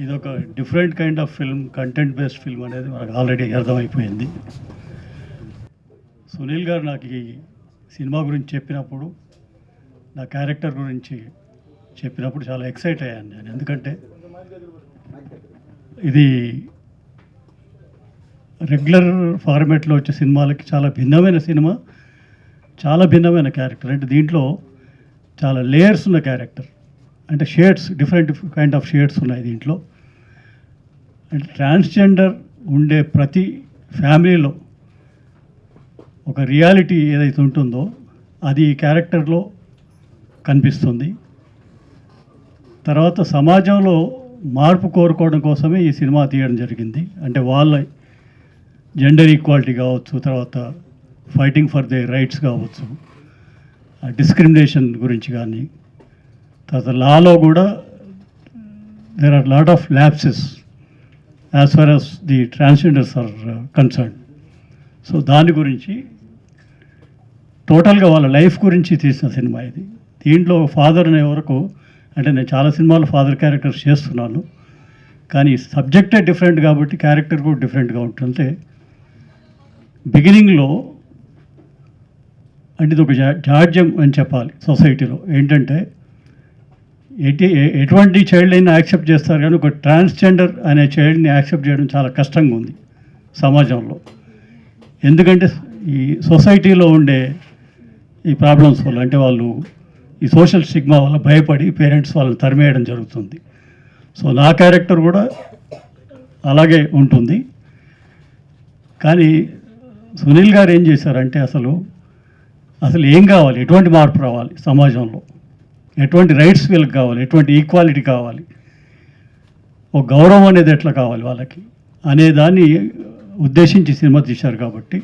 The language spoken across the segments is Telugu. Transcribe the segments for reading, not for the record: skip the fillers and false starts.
ఇదొక different kind of film, content based film అనేది మనకు ఆల్రెడీ అర్థమైపోయింది. సునీల్ గారు నాకు ఈ సినిమా గురించి చెప్పినప్పుడు, నా క్యారెక్టర్ గురించి చెప్పినప్పుడు చాలా ఎక్సైట్ అయ్యాను నేను. ఎందుకంటే ఇది రెగ్యులర్ ఫార్మేట్లో వచ్చే సినిమాలకి చాలా భిన్నమైన సినిమా, చాలా భిన్నమైన క్యారెక్టర్. అంటే దీంట్లో చాలా లేయర్స్ ఉన్న క్యారెక్టర్, అంటే shades, different kind of shades ఉన్నాయి దీంట్లో. అంటే ట్రాన్స్జెండర్ ఉండే ప్రతి ఫ్యామిలీలో ఒక రియాలిటీ ఏదైతే ఉంటుందో అది ఈ క్యారెక్టర్లో కనిపిస్తుంది. తర్వాత సమాజంలో మార్పు కోరుకోవడం కోసమే ఈ సినిమా తీయడం జరిగింది. అంటే వాళ్ళ జెండర్ ఈక్వాలిటీ కావచ్చు, తర్వాత ఫైటింగ్ ఫర్ దే రైట్స్ కావచ్చు, డిస్క్రిమినేషన్ గురించి కానీ, తర్వాత లాలో కూడా there are lot of lapses as far as the transgenders are concern. So దాని గురించి టోటల్గా వాళ్ళ లైఫ్ గురించి తీసిన సినిమా ఇది. దీంట్లో ఫాదర్ అనే వరకు, అంటే నేను చాలా సినిమాలు ఫాదర్ క్యారెక్టర్స్ చేస్తున్నాను, కానీ సబ్జెక్టే డిఫరెంట్ కాబట్టి క్యారెక్టర్ కూడా డిఫరెంట్గా ఉంటుంది. బిగినింగ్లో అంటే ఇది ఒక జాడ్యం అని చెప్పాలి సొసైటీలో. ఏంటంటే ఎటువంటి చైల్డ్ అయినా యాక్సెప్ట్ చేస్తారు, కానీ ఒక ట్రాన్స్జెండర్ అనే చైల్డ్ని యాక్సెప్ట్ చేయడం చాలా కష్టంగా ఉంది సమాజంలో. ఎందుకంటే ఈ సొసైటీలో ఉండే ఈ ప్రాబ్లమ్స్ వల్ల, అంటే వాళ్ళు ఈ సోషల్ స్టిగ్మా వల్ల భయపడి పేరెంట్స్ వాళ్ళని తరిమేయడం జరుగుతుంది. సో నా క్యారెక్టర్ కూడా అలాగే ఉంటుంది. కానీ సునీల్ గారు ఏం చేశారంటే అసలు ఏం కావాలి, ఎటువంటి మార్పు రావాలి సమాజంలో, ఎటువంటి రైట్స్ వీళ్ళకి కావాలి, ఎటువంటి ఈక్వాలిటీ కావాలి, ఒక గౌరవం అనేది ఎట్లా కావాలి వాళ్ళకి అనే దాన్ని ఉద్దేశించి సినిమా తీశారు. కాబట్టి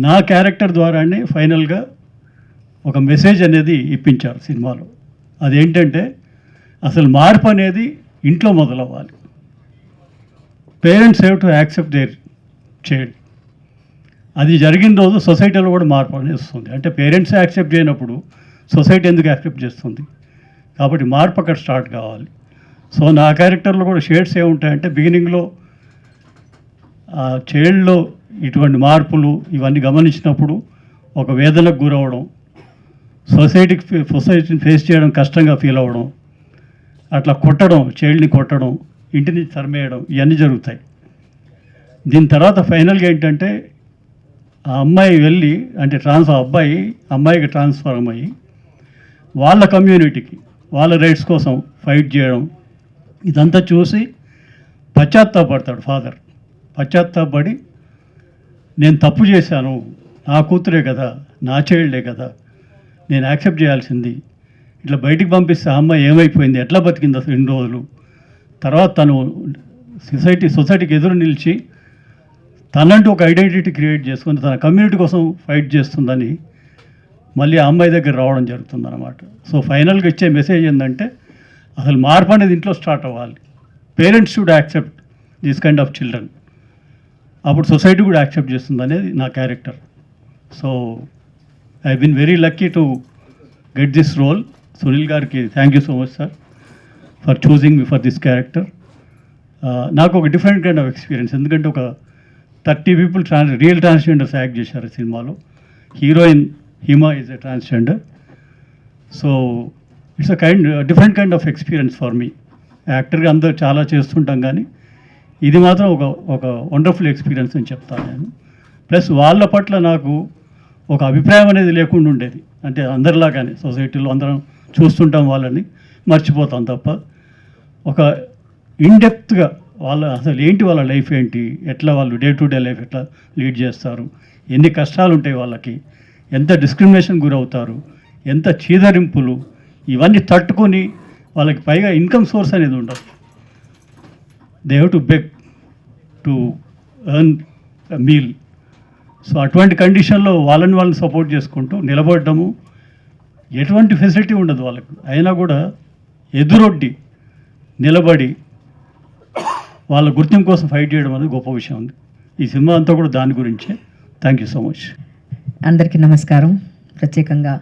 నా క్యారెక్టర్ ద్వారానే ఫైనల్గా ఒక మెసేజ్ అనేది ఇప్పించారు సినిమాలో. అదేంటంటే అసలు మార్పు అనేది ఇంట్లో మొదలవ్వాలి. Parents have to accept their child. అది జరిగిన రోజు సొసైటీలో కూడా మార్పు అనేది వస్తుంది. అంటే పేరెంట్స్ యాక్సెప్ట్ చేయనప్పుడు సొసైటీ ఎందుకు యాక్సెప్ట్ చేస్తుంది? కాబట్టి మార్పు అక్కడ స్టార్ట్ కావాలి. సో నా క్యారెక్టర్లో కూడా షేడ్స్ ఏముంటాయంటే, బిగినింగ్లో ఆ చైల్డ్లో ఇటువంటి మార్పులు ఇవన్నీ గమనించినప్పుడు ఒక వేదనకు గురవడం, సొసైటీని ఫేస్ చేయడం కష్టంగా ఫీల్ అవ్వడం, అట్లా కొట్టడం, చైల్డ్ని కొట్టడం, ఇంటి నుంచి తరిమేయడం, ఇవన్నీ జరుగుతాయి. దీని తర్వాత ఫైనల్గా ఏంటంటే ఆ అమ్మాయి వెళ్ళి, అంటే అమ్మాయికి ట్రాన్స్ఫార్మ్ అయ్యి వాళ్ళ కమ్యూనిటీకి వాళ్ళ రైట్స్ కోసం ఫైట్ చేయడం, ఇదంతా చూసి పశ్చాత్తాపడతాడు ఫాదర్. పశ్చాత్తాపడి నేను తప్పు చేశాను, నా కూతురే కదా, నా చైల్డే కదా, నేను యాక్సెప్ట్ చేయాల్సింది, ఇట్లా బయటికి పంపిస్తే ఆ అమ్మాయి ఏమైపోయింది, ఎట్లా బతికింది అసలు ఇన్ని రోజులు, తర్వాత తను సొసైటీకి ఎదురు నిలిచి తనంటూ ఒక ఐడెంటిటీ క్రియేట్ చేసుకుని తన కమ్యూనిటీ కోసం ఫైట్ చేస్తుందని మళ్ళీ ఆ అమ్మాయి దగ్గర రావడం జరుగుతుందన్నమాట. సో ఫైనల్గా ఇచ్చే మెసేజ్ ఏంటంటే అసలు మార్పు అనేది ఇంట్లో స్టార్ట్ అవ్వాలి. Parents should accept this kind of children. అప్పుడు సొసైటీ కూడా యాక్సెప్ట్ చేస్తుంది అనేది నా character. So I been very lucky to get this role. Sunil గారికి thank you so much sir for choosing me for this character. నాకు ఒక డిఫరెంట్ కైండ్ ఆఫ్ ఎక్స్పీరియన్స్. ఎందుకంటే ఒక 30 people రియల్ ట్రాన్స్జెండర్స్ యాక్ట్ చేశారు సినిమాలో. Heroine Hima is a transgender. So it's different kind of experience for me. యాక్టర్గా అందరూ చాలా చేస్తుంటాం, కానీ ఇది మాత్రం ఒక వండర్ఫుల్ ఎక్స్పీరియన్స్ అని చెప్తాను నేను. ప్లస్ వాళ్ళ పట్ల నాకు ఒక అభిప్రాయం అనేది లేకుండా ఉండేది. అంటే అందరిలాగానే సొసైటీలో అందరం చూస్తుంటాం, వాళ్ళని మర్చిపోతాం తప్ప ఒక ఇన్డెప్త్గా అసలు ఏంటి, వాళ్ళ లైఫ్ ఏంటి, ఎట్లా వాళ్ళు డే టు డే లైఫ్ ఎట్లా లీడ్ చేస్తారు, ఎన్ని కష్టాలు ఉంటాయి వాళ్ళకి, ఎంత డిస్క్రిమినేషన్ గురవుతారు, ఎంత చీదరింపులు, ఇవన్నీ తట్టుకొని వాళ్ళకి పైగా ఇన్కమ్ సోర్స్ అనేది ఉండదు. They have to beg to earn meal. So అటువంటి కండిషన్లో వాళ్ళని సపోర్ట్ చేసుకుంటూ నిలబడము, ఎటువంటి ఫెసిలిటీ ఉండదు వాళ్ళకి, అయినా కూడా ఎదురొడ్డి నిలబడి వాళ్ళ గుర్తింపు కోసం ఫైట్ చేయడం అనేది గొప్ప విషయం ఉంది. ఈ సినిమా అంతా కూడా దాని గురించే. Thank you so much. అందరికీ నమస్కారం. ప్రత్యేకంగా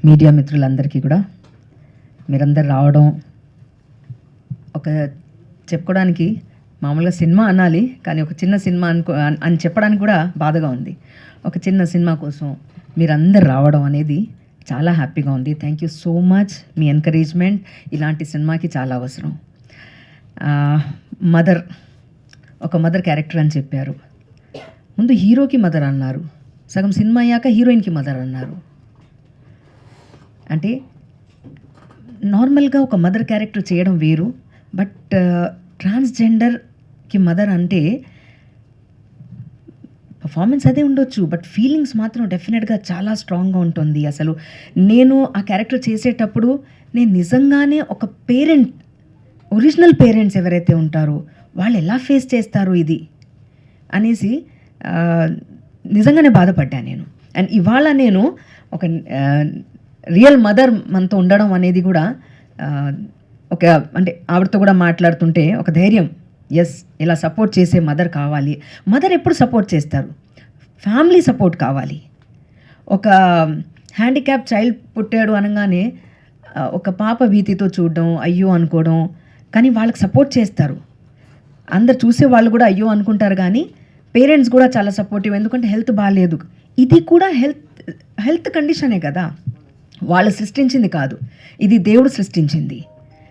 మీడియా మిత్రులందరికీ కూడా మీరందరు రావడం ఒక చెప్పుకోవడానికి మామూలుగా సినిమా అనాలి, కానీ ఒక చిన్న సినిమా అని చెప్పడానికి కూడా బాధగా ఉంది. ఒక చిన్న సినిమా కోసం మీరందరు రావడం అనేది చాలా హ్యాపీగా ఉంది. Thank you so much. Me encouragement ఇలాంటి సినిమాకి చాలా అవసరం. మదర్, ఒక మదర్ క్యారెక్టర్ అని చెప్పారు. ముందు హీరోకి మదర్ అన్నారు, సగం సినిమా అయ్యాక హీరోయిన్కి మదర్ అన్నారు. అంటే నార్మల్గా ఒక మదర్ క్యారెక్టర్ చేయడం వేరు, బట్ ట్రాన్స్జెండర్కి మదర్ అంటే పర్ఫార్మెన్స్ అదే ఉండొచ్చు, బట్ ఫీలింగ్స్ మాత్రం డెఫినెట్గా చాలా స్ట్రాంగ్గా ఉంటుంది. అసలు నేను ఆ క్యారెక్టర్ చేసేటప్పుడు నేను నిజంగానే ఒక పేరెంట్, ఒరిజినల్ పేరెంట్స్ ఎవరైతే ఉంటారో వాళ్ళు ఎలా ఫేస్ చేస్తారు ఇది అనేసి నిజంగానే బాధపడ్డా నేను. అండ్ ఇవాళ నేను ఒక రియల్ మదర్ మనతో ఉండడం అనేది కూడా ఒక అంటే ఆవిడతో కూడా మాట్లాడుతుంటే ఒక ధైర్యం, ఎస్ ఇలా సపోర్ట్ చేసే మదర్ కావాలి. మదర్ ఎప్పుడు సపోర్ట్ చేస్తారు, ఫ్యామిలీ సపోర్ట్ కావాలి. ఒక హ్యాండిక్యాప్ చైల్డ్ పుట్టాడు అనగానే ఒక పాప భీతితో చూడడం, అయ్యో అనుకోవడం, కానీ వాళ్ళకి సపోర్ట్ చేస్తారు. అందరు చూసే వాళ్ళు కూడా అయ్యో అనుకుంటారు, కానీ పేరెంట్స్ కూడా చాలా సపోర్టివ్. ఎందుకంటే హెల్త్ బాగాలేదు, ఇది కూడా హెల్త్ కండిషనే కదా, వాళ్ళు సృష్టించింది కాదు, ఇది దేవుడు సృష్టించింది.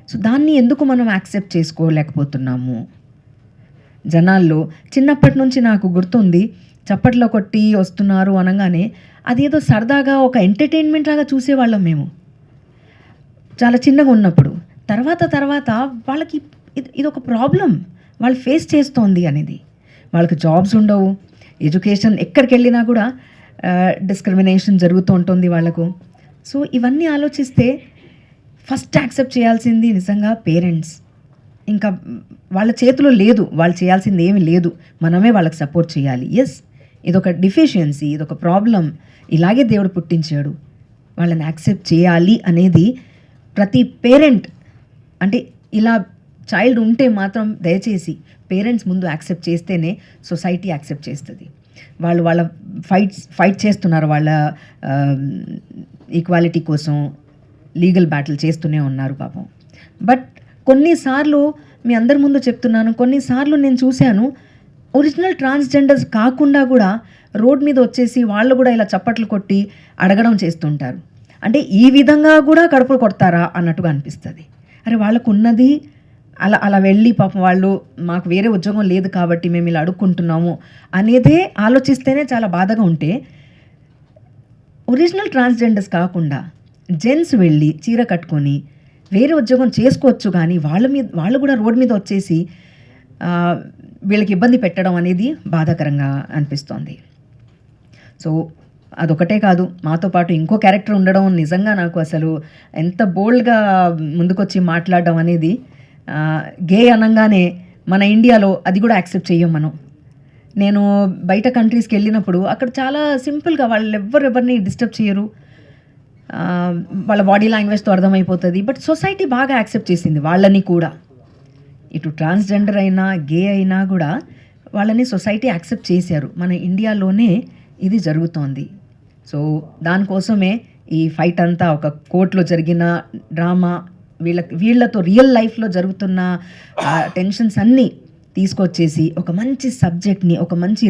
సో దాన్ని ఎందుకు మనం యాక్సెప్ట్ చేసుకోలేకపోతున్నాము జనాల్లో? చిన్నప్పటి నుంచి నాకు గుర్తుంది, చప్పట్లో కొట్టి వస్తున్నారు అనగానే అదేదో సరదాగా ఒక ఎంటర్టైన్మెంట్ లాగా చూసేవాళ్ళం మేము చాలా చిన్నగా ఉన్నప్పుడు. తర్వాత వాళ్ళకి ఇది ఒక ప్రాబ్లం వాళ్ళు ఫేస్ చేస్తోంది అనేది. వాళ్ళకి జాబ్స్ ఉండవు, ఎడ్యుకేషన్ ఎక్కడికి వెళ్ళినా కూడా డిస్క్రిమినేషన్ జరుగుతూ ఉంటుంది వాళ్ళకు. సో ఇవన్నీ ఆలోచిస్తే ఫస్ట్ యాక్సెప్ట్ చేయాల్సింది నిజంగా పేరెంట్స్. ఇంకా వాళ్ళ చేతిలో లేదు, వాళ్ళు చేయాల్సింది ఏమీ లేదు, మనమే వాళ్ళకి సపోర్ట్ చేయాలి. ఎస్, ఇదొక డిఫిషియన్సీ, ఇదొక ప్రాబ్లం, ఇలాగే దేవుడు పుట్టించాడు, వాళ్ళని యాక్సెప్ట్ చేయాలి అనేది ప్రతి పేరెంట్. అంటే ఇలా చైల్డ్ ఉంటే మాత్రం దయచేసి పేరెంట్స్ ముందు యాక్సెప్ట్ చేస్తేనే సొసైటీ యాక్సెప్ట్ చేస్తుంది. వాళ్ళ ఫైట్ చేస్తున్నారు, వాళ్ళ ఈక్వాలిటీ కోసం లీగల్ బ్యాటిల్ చేస్తూనే ఉన్నారు పాపం. బట్ కొన్నిసార్లు మీ అందరి ముందు చెప్తున్నాను, కొన్నిసార్లు నేను చూశాను ఒరిజినల్ ట్రాన్స్జెండర్స్ కాకుండా కూడా రోడ్ మీద వచ్చేసి వాళ్ళు కూడా ఇలా చప్పట్లు కొట్టి అడగడం చేస్తుంటారు. అంటే ఈ విధంగా కూడా కడుపులు కొడతారా అన్నట్టుగా అనిపిస్తుంది. అరే వాళ్ళకు ఉన్నది అలా వెళ్ళి పాపం వాళ్ళు మాకు వేరే ఉద్యోగం లేదు కాబట్టి మేము ఇలా అడుక్కుంటున్నాము అనేదే ఆలోచిస్తేనే చాలా బాధగా ఉంటే, ఒరిజినల్ ట్రాన్స్జెండర్స్ కాకుండా జెంట్స్ వెళ్ళి చీర కట్టుకొని వేరే ఉద్యోగం చేసుకోవచ్చు, కానీ వాళ్ళు కూడా రోడ్ మీద వచ్చేసి వీళ్ళకి ఇబ్బంది పెట్టడం అనేది బాధాకరంగా అనిపిస్తోంది. సో అదొకటే కాదు, మాతో పాటు ఇంకో క్యారెక్టర్ ఉండడం నిజంగా నాకు అసలు ఎంత బోల్డ్గా ముందుకొచ్చి మాట్లాడడం అనేది. గే అనగానే మన ఇండియాలో అది కూడా యాక్సెప్ట్ చెయ్యం మనం. నేను బయట కంట్రీస్కి వెళ్ళినప్పుడు అక్కడ చాలా సింపుల్గా వాళ్ళు ఎవరిని డిస్టర్బ్ చేయరు, వాళ్ళ బాడీ లాంగ్వేజ్తో అర్థమైపోతుంది. బట్ సొసైటీ బాగా యాక్సెప్ట్ చేసింది వాళ్ళని కూడా. ఇటు ట్రాన్స్జెండర్ అయినా గే అయినా కూడా వాళ్ళని సొసైటీ యాక్సెప్ట్ చేశారు. మన ఇండియాలోనే ఇది జరుగుతోంది. సో దానికోసమే ఈ ఫైట్ అంతా ఒక కోర్టులో జరిగిన డ్రామా, వీళ్ళతో రియల్ లైఫ్లో జరుగుతున్న టెన్షన్స్ అన్నీ తీసుకొచ్చేసి ఒక మంచి సబ్జెక్ట్ని, ఒక మంచి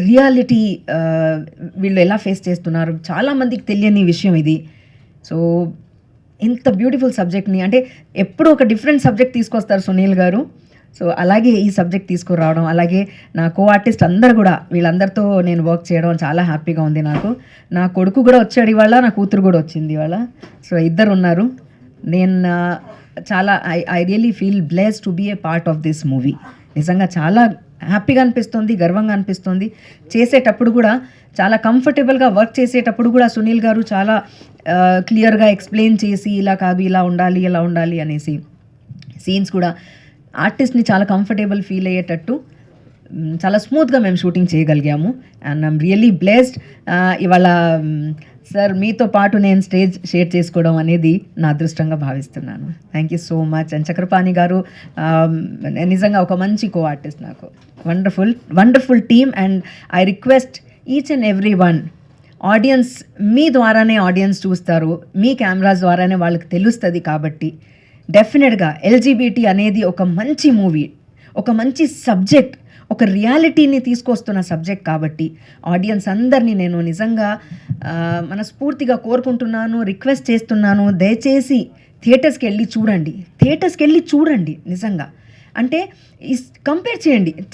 రియాలిటీ వీళ్ళు ఎలా ఫేస్ చేస్తున్నారు, చాలామందికి తెలియని విషయం ఇది. సో ఇంత బ్యూటిఫుల్ సబ్జెక్ట్ని, అంటే ఎప్పుడు ఒక డిఫరెంట్ సబ్జెక్ట్ తీసుకొస్తారు సునీల్ గారు. సో అలాగే ఈ సబ్జెక్ట్ తీసుకురావడం, అలాగే నా కో ఆర్టిస్ట్ అందరు కూడా వీళ్ళందరితో నేను వర్క్ చేయడం చాలా హ్యాపీగా ఉంది నాకు. నా కొడుకు కూడా వచ్చాడు ఇవాళ, నా కూతురు కూడా వచ్చింది ఇవాళ. సో ఇద్దరు ఉన్నారు. నేను చాలా I really feel blessed to be a part of this movie. నిజంగా చాలా హ్యాపీగా అనిపిస్తుంది, గర్వంగా అనిపిస్తుంది. చేసేటప్పుడు కూడా చాలా కంఫర్టబుల్గా వర్క్ చేసేటప్పుడు కూడా సునీల్ గారు చాలా క్లియర్గా ఎక్స్ప్లెయిన్ చేసి ఇలా కాదు ఇలా ఉండాలి ఇలా ఉండాలి అనేసి సీన్స్ కూడా ఆర్టిస్ట్ని చాలా కంఫర్టబుల్ ఫీల్ అయ్యేటట్టు చాలా స్మూత్గా మేము షూటింగ్ చేయగలిగాము. And I'm really blessed. ఇవాళ సార్ మీతో పాటు నేను స్టేజ్ షేర్ చేసుకోవడం అనేది నా అదృష్టంగా భావిస్తున్నాను. Thank you so much. And Chakrapani గారు నిజంగా ఒక మంచి కో ఆర్టిస్ట్ నాకు. Wonderful team. And I request each and every one, audience మీ ద్వారానే ఆడియన్స్ చూస్తారు, మీ కెమెరాస్ ద్వారానే వాళ్ళకి తెలుస్తుంది. కాబట్టి డెఫినెట్గా ఎల్జీబీటీ అనేది ఒక మంచి మూవీ, ఒక మంచి సబ్జెక్ట్, ఒక రియాలిటీని తీసుకొస్తున్న సబ్జెక్ట్ కాబట్టి ఆడియన్స్ అందరినీ నేను నిజంగా మనస్ఫూర్తిగా కోరుకుంటున్నాను, రిక్వెస్ట్ చేస్తున్నాను. దయచేసి థియేటర్స్కి వెళ్ళి చూడండి నిజంగా. అంటే కంపేర్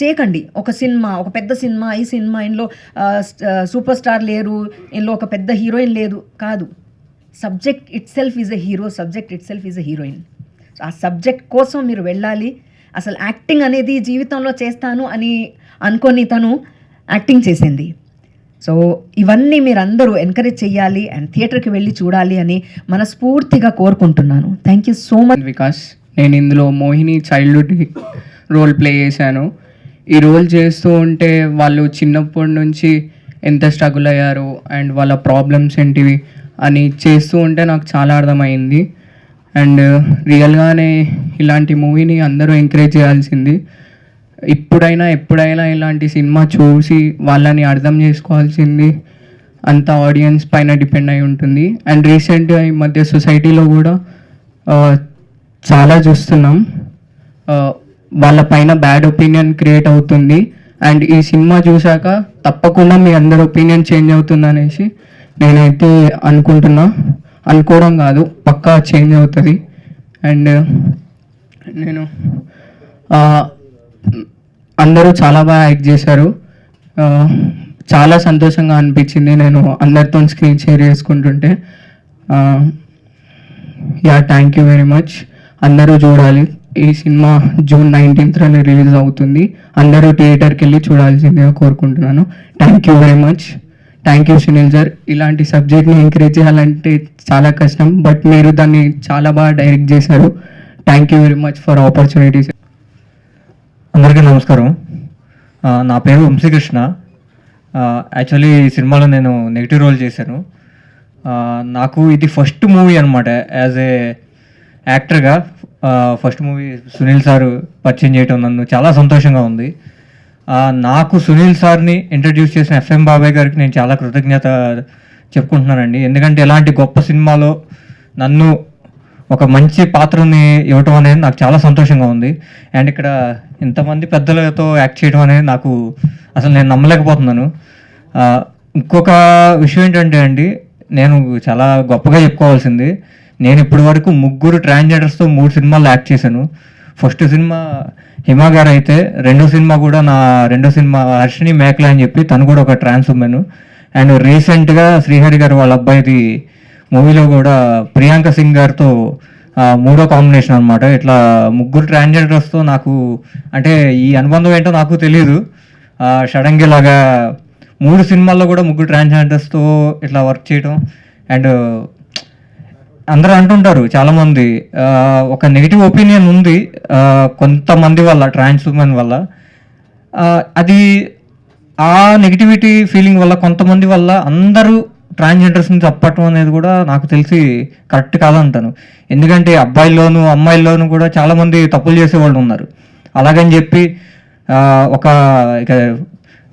చేయకండి ఒక సినిమా, ఒక పెద్ద సినిమా, ఈ సినిమా ఇందులో సూపర్ స్టార్ లేరు, ఇందులో ఒక పెద్ద హీరోయిన్ లేదు, కాదు. Subject it self is a hero, subject it self is a heroine. ఆ సబ్జెక్ట్ కోసం మీరు వెళ్ళాలి. అసలు యాక్టింగ్ అనేది జీవితంలో చేస్తాను అని అనుకొని తను యాక్టింగ్ చేసింది. సో ఇవన్నీ మీరందరూ ఎంకరేజ్ చేయాలి అండ్ థియేటర్కి వెళ్ళి చూడాలి అని మనస్ఫూర్తిగా కోరుకుంటున్నాను. Thank you so much. Vikas, నేను ఇందులో మోహిని చైల్డ్హుడ్ రోల్ ప్లే చేశాను. ఈ రోల్ చేస్తూ ఉంటే వాళ్ళు చిన్నప్పటి నుంచి ఎంత స్ట్రగుల్ అయ్యారు అండ్ వాళ్ళ ప్రాబ్లమ్స్ ఏంటివి అని చేస్తూ ఉంటే నాకు చాలా అర్థమైంది. అండ్ రియల్గానే ఇలాంటి మూవీని అందరూ ఎంకరేజ్ చేయాల్సింది. ఎప్పుడైనా ఇలాంటి సినిమా చూసి వాళ్ళని అర్థం చేసుకోవాల్సింది అంత ఆడియన్స్ పైన డిపెండ్ అయి ఉంటుంది. అండ్ రీసెంట్గా ఈ మధ్య సొసైటీలో కూడా చాలా చూస్తున్నాం, వాళ్ళ పైన బ్యాడ్ ఒపీనియన్ క్రియేట్ అవుతుంది. అండ్ ఈ సినిమా చూశాక తప్పకుండా మీ అందరి ఒపీనియన్ చేంజ్ అవుతుంది అనేసి నేనైతే అనుకోవడం కాదు, పక్కా చేంజ్ అవుతుంది. అండ్ నేను అందరూ చాలా బాగా యాక్ట్ చేశారు, చాలా సంతోషంగా అనిపించింది నేను అందరితో స్క్రీన్ షేర్ చేసుకుంటుంటే. Thank you very much. అందరూ చూడాలి. ఈ సినిమా June 19th రిలీజ్ అవుతుంది. అందరూ థియేటర్కి వెళ్ళి చూడాల్సిందిగా కోరుకుంటున్నాను. Thank you very much. Thank you Sunil sir. ఇలాంటి సబ్జెక్ట్ని ఎంకరేజ్ చేయాలంటే చాలా కష్టం, బట్ మీరు దాన్ని చాలా బాగా డైరెక్ట్ చేశారు. Thank you very much for opportunities. అందరికీ నమస్కారం. నా పేరు వంశీకృష్ణ. యాక్చువల్లీ ఈ సినిమాలో నేను నెగిటివ్ రోల్ చేశాను. నాకు ఇది ఫస్ట్ మూవీ అనమాట. యాజ్ ఏ యాక్టర్గా ఫస్ట్ మూవీ సునీల్ సార్ పరిచయం చేయటం నన్ను చాలా సంతోషంగా ఉంది. నాకు సునీల్ సార్ని ఇంట్రడ్యూస్ చేసిన FM బాబాయ్ గారికి నేను చాలా కృతజ్ఞత చెప్పుకుంటున్నానండి. ఎందుకంటే ఇలాంటి గొప్ప సినిమాలో నన్ను ఒక మంచి పాత్రని ఇవ్వటం అనేది నాకు చాలా సంతోషంగా ఉంది. అండ్ ఇక్కడ ఇంతమంది పెద్దలతో యాక్ట్ చేయడం అనేది నాకు అసలు నేను నమ్మలేకపోతున్నాను. ఇంకొక విషయం ఏంటంటే అండి, నేను చాలా గొప్పగా చెప్పుకోవాల్సింది, నేను ఇప్పటి వరకు 3 ట్రాన్స్జెండర్స్తో 3 సినిమాల్లో యాక్ట్ చేశాను. ఫస్ట్ సినిమా హిమా గారు అయితే, రెండో సినిమా కూడా నా రెండో సినిమా హర్షిని మేకల అని చెప్పి తను కూడా ఒక ట్రాన్స్ ఉమెన్. అండ్ రీసెంట్గా శ్రీహరి గారు వాళ్ళ అబ్బాయిది మూవీలో కూడా ప్రియాంక సింగ్ గారితో 3వ కాంబినేషన్ అనమాట. ఇట్లా 3 ట్రాన్స్జెండర్స్తో నాకు అంటే ఈ అనుబంధం ఏంటో నాకు తెలియదు. షడంగి లాగా 3 సినిమాల్లో కూడా 3 ట్రాన్స్జెండర్స్తో ఇట్లా వర్క్ చేయడం. అండ్ అందరూ అంటుంటారు చాలామంది, ఒక నెగిటివ్ ఒపీనియన్ ఉంది కొంతమంది వల్ల, ట్రాన్స్ ఉమెన్ వల్ల. అది ఆ నెగిటివిటీ ఫీలింగ్ వల్ల, కొంతమంది వల్ల అందరూ ట్రాన్స్జెండర్స్ని చెప్పటం అనేది కూడా నాకు తెలిసి కరెక్ట్ కాదంటాను. ఎందుకంటే అబ్బాయిల్లోనూ అమ్మాయిల్లోనూ కూడా చాలామంది తప్పులు చేసేవాళ్ళు ఉన్నారు. అలాగని చెప్పి ఒక ఇక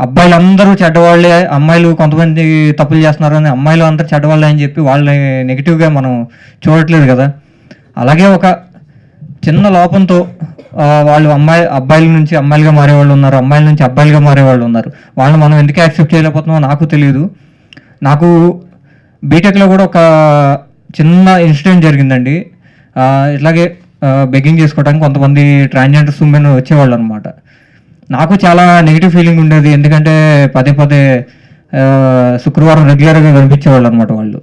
అబ్బాయిలందరూ చెడ్డవాళ్ళే, అమ్మాయిలు కొంతమంది తప్పులు చేస్తున్నారు అని అమ్మాయిలు అందరూ చెడ్డవాళ్ళే అని చెప్పి వాళ్ళని నెగిటివ్గా మనం చూడట్లేదు కదా. అలాగే ఒక చిన్న లోపంతో వాళ్ళు అబ్బాయిల నుంచి అమ్మాయిలుగా మారేవాళ్ళు ఉన్నారు, అమ్మాయిల నుంచి అబ్బాయిలుగా మారేవాళ్ళు ఉన్నారు. వాళ్ళని మనం ఎందుకు యాక్సెప్ట్ చేయలేకపోతున్నామో నాకు తెలియదు. నాకు బీటెక్లో కూడా ఒక చిన్న ఇన్సిడెంట్ జరిగిందండి. ఇట్లాగే బెగ్గింగ్ చేసుకోవడానికి కొంతమంది ట్రాన్స్జెండర్స్ ఉమెన్ వచ్చేవాళ్ళు అనమాట. నాకు చాలా నెగిటివ్ ఫీలింగ్ ఉండేది, ఎందుకంటే పదే శుక్రవారం రెగ్యులర్గా కనిపించేవాళ్ళు అనమాట. వాళ్ళు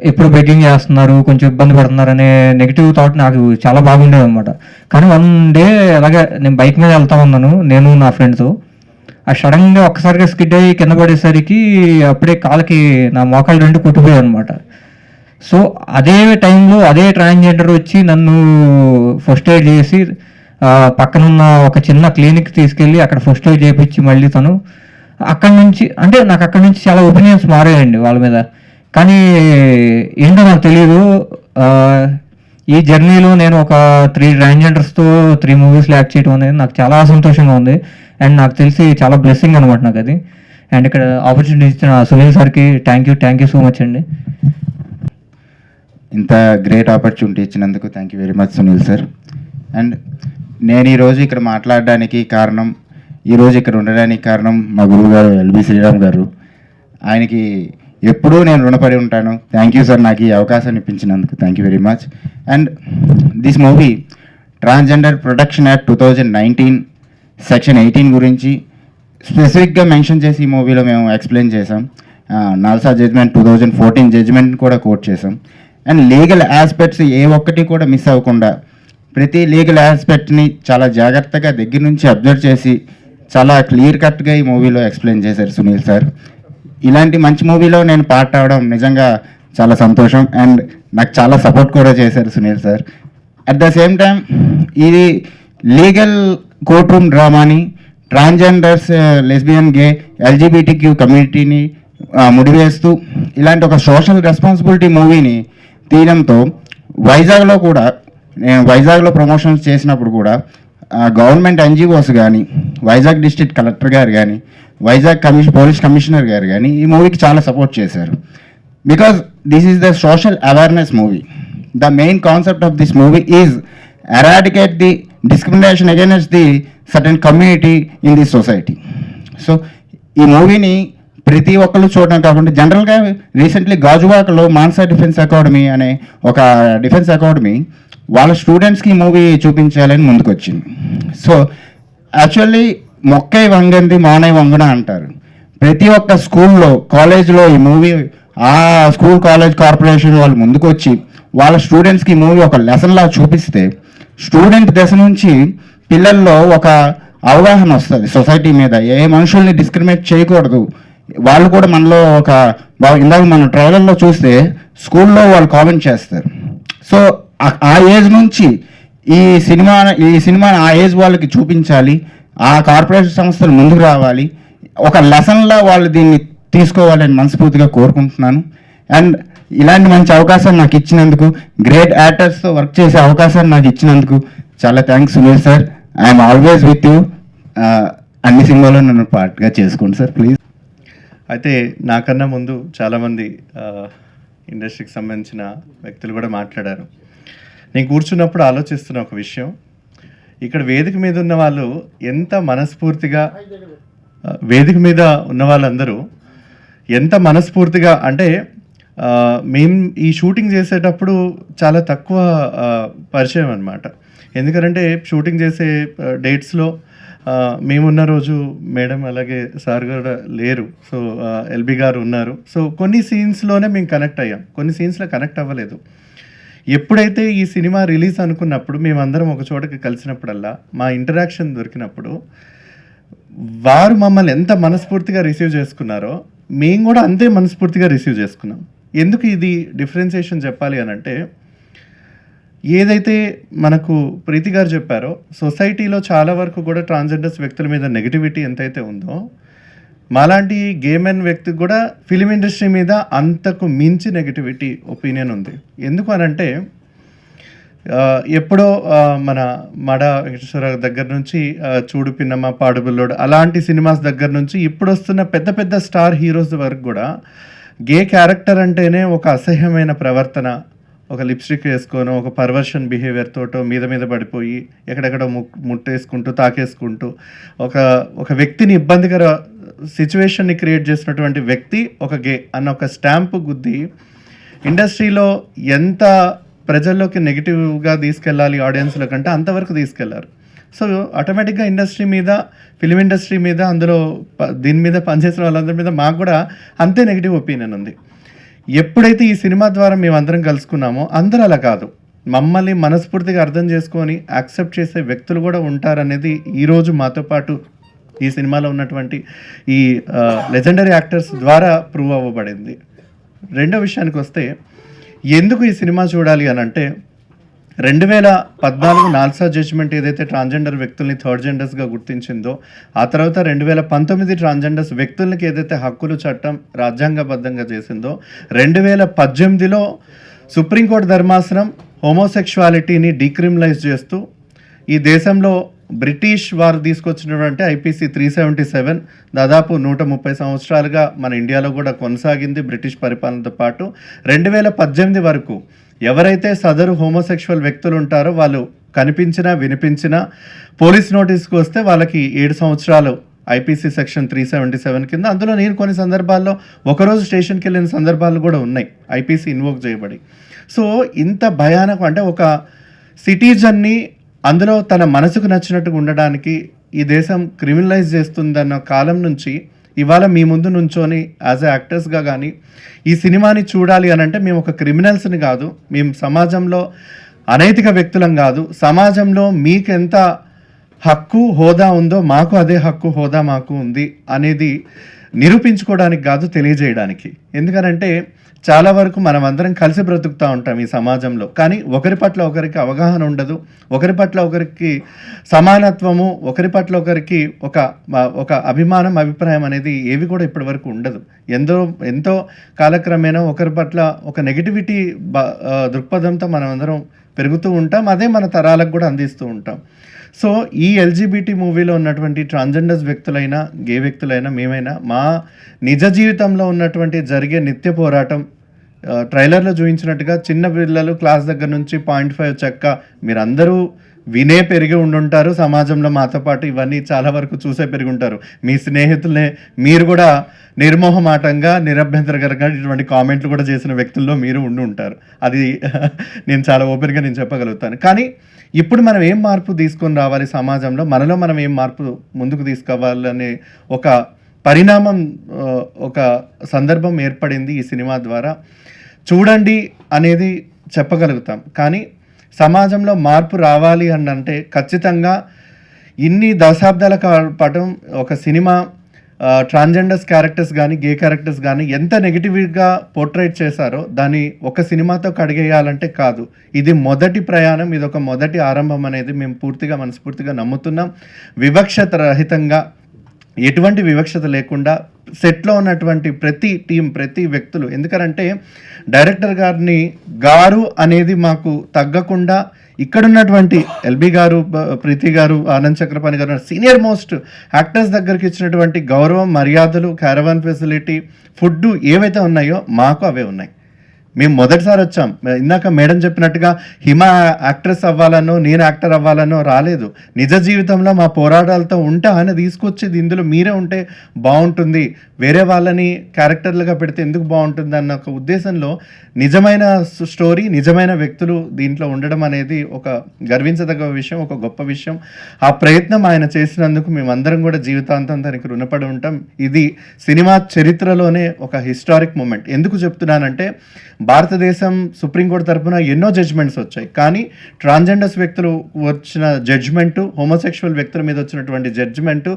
ఎప్పుడు బెగ్గింగ్ చేస్తున్నారు, కొంచెం ఇబ్బంది పడుతున్నారు అనే నెగిటివ్ థాట్ నాకు చాలా బాగుండేది అనమాట. కానీ వన్ డే అలాగే నేను బైక్ మీద వెళ్తా ఉన్నాను, నేను నా ఫ్రెండ్స్. ఆ సడన్గా ఒక్కసారిగా స్కిడ్ అయ్యి కింద పడేసరికి అప్పుడే కాళ్ళకి నా మోకాలు 2 కొట్టిపోయాయి అనమాట. సో అదే టైంలో అదే ట్రాన్స్జెండర్ వచ్చి నన్ను ఫస్ట్ ఎయిడ్ చేసి పక్కనున్న ఒక చిన్న క్లినిక్ తీసుకెళ్ళి అక్కడ ఫస్ట్ ఎయిడ్ చేయించి మళ్ళీ తను అక్కడి నుంచి, అంటే నాకు అక్కడి నుంచి చాలా ఒపీనియన్స్ మారాయండి వాళ్ళ మీద. కానీ ఏంటో నాకు తెలియదు, ఈ జర్నీలో నేను ఒక 3 ట్రాన్స్జెండర్స్తో 3 మూవీస్లో యాక్ట్ చేయడం అనేది నాకు చాలా సంతోషంగా ఉంది. అండ్ నాకు తెలిసి చాలా బ్లెస్సింగ్ అనమాట నాకు అది. అండ్ ఇక్కడ ఆపర్చునిటీ ఇచ్చిన సునీల్ సార్కి థ్యాంక్ యూ సో మచ్ అండి. ఇంత గ్రేట్ ఆపర్చునిటీ ఇచ్చినందుకు thank you very much Sunil sir. And నేను ఈరోజు ఇక్కడ మాట్లాడడానికి కారణం, ఈరోజు ఇక్కడ ఉండడానికి కారణం మా గురువు గారు ఎల్బి శ్రీరామ్ గారు. ఆయనకి ఎప్పుడూ నేను రుణపడి ఉంటాను. థ్యాంక్ యూ సార్, నాకు ఈ అవకాశాన్ని ఇప్పించినందుకు thank you very much. And this movie transgender protection act 2019 section 18 గురించి స్పెసిఫిక్గా మెన్షన్ చేసి ఈ మూవీలో మేము ఎక్స్ప్లెయిన్ చేసాం. నాల్సా జడ్జ్మెంట్ 2014 జడ్జ్మెంట్ కూడా కోట్ చేసాం. అండ్ లీగల్ ఆస్పెక్ట్స్ ఏ ఒక్కటి కూడా మిస్ అవ్వకుండా ప్రతి లీగల్ ఆస్పెక్ట్ని చాలా జాగ్రత్తగా దగ్గర నుంచి అబ్జర్వ్ చేసి చాలా క్లియర్ కట్గా ఈ మూవీలో ఎక్స్ప్లెయిన్ చేశారు సునీల్ సార్. ఇలాంటి మంచి మూవీలో నేను పార్ట్ అవడం నిజంగా చాలా సంతోషం. అండ్ నాకు చాలా సపోర్ట్ కూడా చేశారు Sunil sir. At the same time ఇది లీగల్ కోర్ట్ రూమ్ డ్రామాని ట్రాన్స్జెండర్స్, లెస్బియన్, గే, ఎల్జీబీటీక్యూ కమ్యూనిటీని ముడివేస్తూ ఇలాంటి ఒక సోషల్ రెస్పాన్సిబిలిటీ మూవీని తీయడంతో వైజాగ్లో కూడా, నేను వైజాగ్లో ప్రమోషన్స్ చేసినప్పుడు కూడా గవర్నమెంట్ ఎన్జిఓస్ కానీ, వైజాగ్ డిస్ట్రిక్ట్ కలెక్టర్ గారు కానీ, వైజాగ్ పోలీస్ కమిషనర్ గారు కానీ ఈ మూవీకి చాలా సపోర్ట్ చేశారు. Because this is the social awareness movie. The main concept of this movie is eradicate the discrimination against the certain community in this society. So ఈ మూవీని ప్రతి ఒక్కరు చూడడం కాకుండా జనరల్గా రీసెంట్లీ గాజువాకలో మాన్సా డిఫెన్స్ అకాడమీ అనే ఒక డిఫెన్స్ అకాడమీ వాళ్ళ స్టూడెంట్స్కి ఈ మూవీ చూపించాలని ముందుకు వచ్చింది. సో యాక్చువల్లీ మొక్కై వంగంది మానై వంగన అంటారు. ప్రతి ఒక్క స్కూల్లో, కాలేజ్లో ఈ మూవీ ఆ స్కూల్ కాలేజ్ కార్పొరేషన్ వాళ్ళు ముందుకు వచ్చి వాళ్ళ స్టూడెంట్స్కి ఈ మూవీ ఒక లెసన్లా చూపిస్తే స్టూడెంట్ దశ నుంచి పిల్లల్లో ఒక అవగాహన వస్తుంది సొసైటీ మీద. ఏ మనుషుల్ని డిస్క్రిమినేట్ చేయకూడదు, వాళ్ళు కూడా మనలో ఒక ఇందాక మనం ట్రైలర్లో చూస్తే స్కూల్లో వాళ్ళు కామెంట్ చేస్తారు. సో ఆ ఏజ్ నుంచి ఈ సినిమాని ఆ ఏజ్ వాళ్ళకి చూపించాలి, ఆ కార్పొరేషన్ సంస్థలు ముందుకు రావాలి, ఒక లెసన్లా వాళ్ళు దీన్ని తీసుకోవాలని మనస్ఫూర్తిగా కోరుకుంటున్నాను. అండ్ ఇలాంటి మంచి అవకాశాన్ని నాకు ఇచ్చినందుకు, గ్రేట్ యాక్టర్స్తో వర్క్ చేసే అవకాశాన్ని నాకు ఇచ్చినందుకు చాలా thanks Sunil sir. I'm always with you. అన్ని సినిమాలో నన్ను పార్ట్గా చేసుకోండి సార్ ప్లీజ్. అయితే నాకన్నా ముందు చాలామంది ఇండస్ట్రీకి సంబంధించిన వ్యక్తులు కూడా మాట్లాడారు. నేను కూర్చున్నప్పుడు ఆలోచిస్తున్న ఒక విషయం, ఇక్కడ వేదిక మీద ఉన్న వాళ్ళు ఎంత మనస్ఫూర్తిగా, వేదిక మీద ఉన్న వాళ్ళందరూ ఎంత మనస్ఫూర్తిగా అంటే మేము ఈ షూటింగ్ చేసేటప్పుడు చాలా తక్కువ పరిచయం అనమాట. ఎందుకంటే షూటింగ్ చేసే డేట్స్లో మేమున్న రోజు మేడం అలాగే సార్ గారు లేరు, సో ఎల్బి గారు ఉన్నారు. సో కొన్ని సీన్స్లోనే మేము కనెక్ట్ అయ్యాం, కొన్ని సీన్స్లో కనెక్ట్ అవ్వలేదు. ఎప్పుడైతే ఈ సినిమా రిలీజ్ అనుకున్నప్పుడు మేమందరం ఒక చోటకి కలిసినప్పుడల్లా మా ఇంటరాక్షన్ దొరికినప్పుడు వారు మమ్మల్ని ఎంత మనస్ఫూర్తిగా రిసీవ్ చేసుకున్నారో మేము కూడా అంతే మనస్ఫూర్తిగా రిసీవ్ చేసుకున్నాం. ఎందుకు ఇది డిఫరెన్సియేషన్ చెప్పాలి అని అంటే, ఏదైతే మనకు ప్రీతి గారు చెప్పారో సొసైటీలో చాలా వరకు కూడా ట్రాన్స్జెండర్స్ వ్యక్తుల మీద నెగిటివిటీ ఎంతైతే ఉందో, మాలాంటి గే మెన్ వ్యక్తికి కూడా ఫిలిం ఇండస్ట్రీ మీద అంతకు మించి నెగిటివిటీ ఒపీనియన్ ఉంది. ఎందుకు అనంటే ఎప్పుడో మన మడ వెంకటేశ్వర దగ్గర నుంచి చూడు పిన్నమ్మ, పాడుబుల్లోడు అలాంటి సినిమాస్ దగ్గర నుంచి ఇప్పుడు వస్తున్న పెద్ద పెద్ద స్టార్ హీరోస్ వరకు కూడా గే క్యారెక్టర్ అంటేనే ఒక అసహ్యమైన ప్రవర్తన, ఒక లిప్స్టిక్ వేసుకొని ఒక పర్వర్షన్ బిహేవియర్ తోటో మీద పడిపోయి ఎక్కడెక్కడో ముట్టేసుకుంటూ తాకేసుకుంటూ ఒక వ్యక్తిని ఇబ్బందికర సిచ్యువేషన్ని క్రియేట్ చేసినటువంటి వ్యక్తి ఒక గే అన్న ఒక స్టాంపు గుద్ది ఇండస్ట్రీలో ఎంత ప్రజల్లోకి నెగిటివ్గా తీసుకెళ్ళాలి ఆడియన్స్లో కంటే అంతవరకు తీసుకెళ్లారు. సో ఆటోమేటిక్గా ఇండస్ట్రీ మీద, ఫిలిం ఇండస్ట్రీ మీద, అందులో దీని మీద పనిచేసిన వాళ్ళందరి మీద మాకు కూడా అంతే నెగిటివ్ ఒపీనియన్ ఉంది. ఎప్పుడైతే ఈ సినిమా ద్వారా మేమందరం కలుసుకున్నామో అందరూ అలా కాదు, మమ్మల్ని మనస్ఫూర్తిగా అర్థం చేసుకొని యాక్సెప్ట్ చేసే వ్యక్తులు కూడా ఉంటారనేది ఈరోజు మాతో పాటు ఈ సినిమాలో ఉన్నటువంటి ఈ లెజెండరీ యాక్టర్స్ ద్వారా ప్రూవ్ అవ్వబడింది. రెండో విషయానికి వస్తే, ఎందుకు ఈ సినిమా చూడాలి అని అంటే, 2014 నాల్సా జడ్జ్మెంట్ ఏదైతే ట్రాన్స్జెండర్ వ్యక్తుల్ని థర్డ్ జెండర్స్గా గుర్తించిందో, ఆ తర్వాత 2019 ట్రాన్స్జెండర్స్ వ్యక్తులకి ఏదైతే హక్కులు చట్టం రాజ్యాంగబద్ధంగా చేసిందో, 2018లో సుప్రీంకోర్టు ధర్మాసనం హోమోసెక్షువాలిటీని డీక్రిమినలైజ్ చేస్తూ ఈ దేశంలో బ్రిటిష్ వారు తీసుకొచ్చినటువంటి ఐపీసీ 377 దాదాపు 130 సంవత్సరాలుగా మన ఇండియాలో కూడా కొనసాగింది బ్రిటిష్ పరిపాలనతో పాటు. 2018 వరకు ఎవరైతే సదరు హోమోసెక్షువల్ వ్యక్తులు ఉంటారో వాళ్ళు కనిపించినా వినిపించినా పోలీస్ నోటీస్కి వస్తే వాళ్ళకి 7 సంవత్సరాలు ఐపీసీ సెక్షన్ 377 కింద. అందులో నేను కొన్ని సందర్భాల్లో ఒకరోజు స్టేషన్కి వెళ్ళిన సందర్భాలు కూడా ఉన్నాయి ఐపీసీ ఇన్వోక్ చేయబడి. సో ఇంత భయానకం, అంటే ఒక సిటిజన్ని అందులో తన మనసుకు నచ్చినట్టుగా ఉండడానికి ఈ దేశం క్రిమినలైజ్ చేస్తుందన్న కాలం నుంచి ఇవాళ మీ ముందు నుంచొని యాజ్ ఎ యాక్టర్స్గా కానీ ఈ సినిమాని చూడాలి అని అంటే మేము ఒక క్రిమినల్స్ని కాదు, మేము సమాజంలో అనైతిక వ్యక్తులం కాదు, సమాజంలో మీకు ఎంత హక్కు హోదా ఉందో మాకు అదే హక్కు హోదా మాకు ఉంది అనేది నిరూపించుకోవడానికి కాదు, తెలియజేయడానికి. ఎందుకనంటే చాలా వరకు మనం అందరం కలిసి బ్రతుకుతూ ఉంటాం ఈ సమాజంలో, కానీ ఒకరి పట్ల ఒకరికి అవగాహన ఉండదు, ఒకరి పట్ల ఒకరికి సమానత్వము, ఒకరి పట్ల ఒకరికి ఒక అభిమానం అభిప్రాయం అనేది ఏవి కూడా ఇప్పటి వరకు ఉండదు. ఎంతో కాలక్రమేణా ఒకరి పట్ల ఒక నెగిటివిటీ దృక్పథంతో మనం అందరం పెరుగుతూ ఉంటాం, అదే మన తరాలకు కూడా అందిస్తూ ఉంటాం. సో ఈ ఎల్జీబీటీ మూవీలో ఉన్నటువంటి ట్రాన్స్జెండర్స్ వ్యక్తులైనా గే వ్యక్తులైనా మేమైనా మా నిజ జీవితంలో ఉన్నటువంటి జరిగే నిత్య పోరాటం ట్రైలర్లో చూపించినట్టుగా చిన్న పిల్లలు క్లాస్ దగ్గర నుంచి 0.5 చెక్క మీరందరూ వినే పెరిగి ఉండుంటారు, సమాజంలో మాతో పాటు ఇవన్నీ చాలా వరకు చూసే పెరిగి ఉంటారు. మీ స్నేహితులనే మీరు కూడా నిర్మోహమాటంగా నిరభ్యంతరకరంగా ఇటువంటి కామెంట్లు కూడా చేసిన వ్యక్తుల్లో మీరు ఉండి ఉంటారు. అది నేను చాలా ఓపెన్గా నేను చెప్పగలుగుతాను. కానీ ఇప్పుడు మనం ఏం మార్పు తీసుకొని రావాలి సమాజంలో, మనలో మనం ఏం మార్పు ముందుకు తీసుకోవాలనే ఒక పరిణామం, ఒక సందర్భం ఏర్పడింది ఈ సినిమా ద్వారా. చూడండి అనేది చెప్పగలుగుతాం, కానీ సమాజంలో మార్పు రావాలి అని అంటే ఖచ్చితంగా ఇన్ని దశాబ్దాల పాటు ఒక సినిమా ట్రాన్స్జెండర్స్ క్యారెక్టర్స్ కానీ గే క్యారెక్టర్స్ కానీ ఎంత నెగిటివ్గా పోర్ట్రేట్ చేశారో దాన్ని ఒక సినిమాతో కడిగేయాలంటే కాదు. ఇది మొదటి ప్రయాణం, ఇది ఒక మొదటి ఆరంభం అనేది మేము పూర్తిగా మనస్ఫూర్తిగా నమ్ముతున్నాం. వివక్షత రహితంగా, ఎటువంటి వివక్షత లేకుండా సెట్లో ఉన్నటువంటి ప్రతి టీం, ప్రతి వ్యక్తులు, ఎందుకంటే డైరెక్టర్ గారిని గారు అనేది మాకు తగ్గకుండా ఇక్కడున్నటువంటి ఎల్బీ గారు, ప్రీతి గారు, ఆనంద్ చక్రపాణి గారు సీనియర్ మోస్ట్ యాక్టర్స్ దగ్గరికి ఇచ్చినటువంటి గౌరవం, మర్యాదలు, క్యారవాన్ ఫెసిలిటీ, ఫుడ్ ఏవైతే ఉన్నాయో మాకు అవే ఉన్నాయి. మేము మొదటిసారి వచ్చాం. ఇందాక మేడం చెప్పినట్టుగా హిమ యాక్ట్రెస్ అవ్వాలనో నేను యాక్టర్ అవ్వాలనో రాలేదు. నిజ జీవితంలో మా పోరాటాలతో ఉంటే ఆయన తీసుకొచ్చేది ఇందులో మీరే ఉంటే బాగుంటుంది, వేరే వాళ్ళని క్యారెక్టర్లుగా పెడితే ఎందుకు బాగుంటుంది అన్న ఒక ఉద్దేశంలో నిజమైన స్టోరీ, నిజమైన వ్యక్తులు దీంట్లో ఉండడం అనేది ఒక గర్వించదగ్గ విషయం, ఒక గొప్ప విషయం. ఆ ప్రయత్నం ఆయన చేసినందుకు మేమందరం కూడా జీవితాంతం దానికి రుణపడి ఉంటాం. ఇది సినిమా చరిత్రలోనే ఒక హిస్టారిక్ మూమెంట్. ఎందుకు చెప్తున్నానంటే భారతదేశం సుప్రీంకోర్టు తరఫున ఎన్నో జడ్జ్మెంట్స్ వచ్చాయి, కానీ ట్రాన్స్జెండర్స్ వ్యక్తులు వచ్చిన జడ్జ్మెంటు, హోమోసెక్షువల్ వ్యక్తుల మీద వచ్చినటువంటి జడ్జ్మెంటు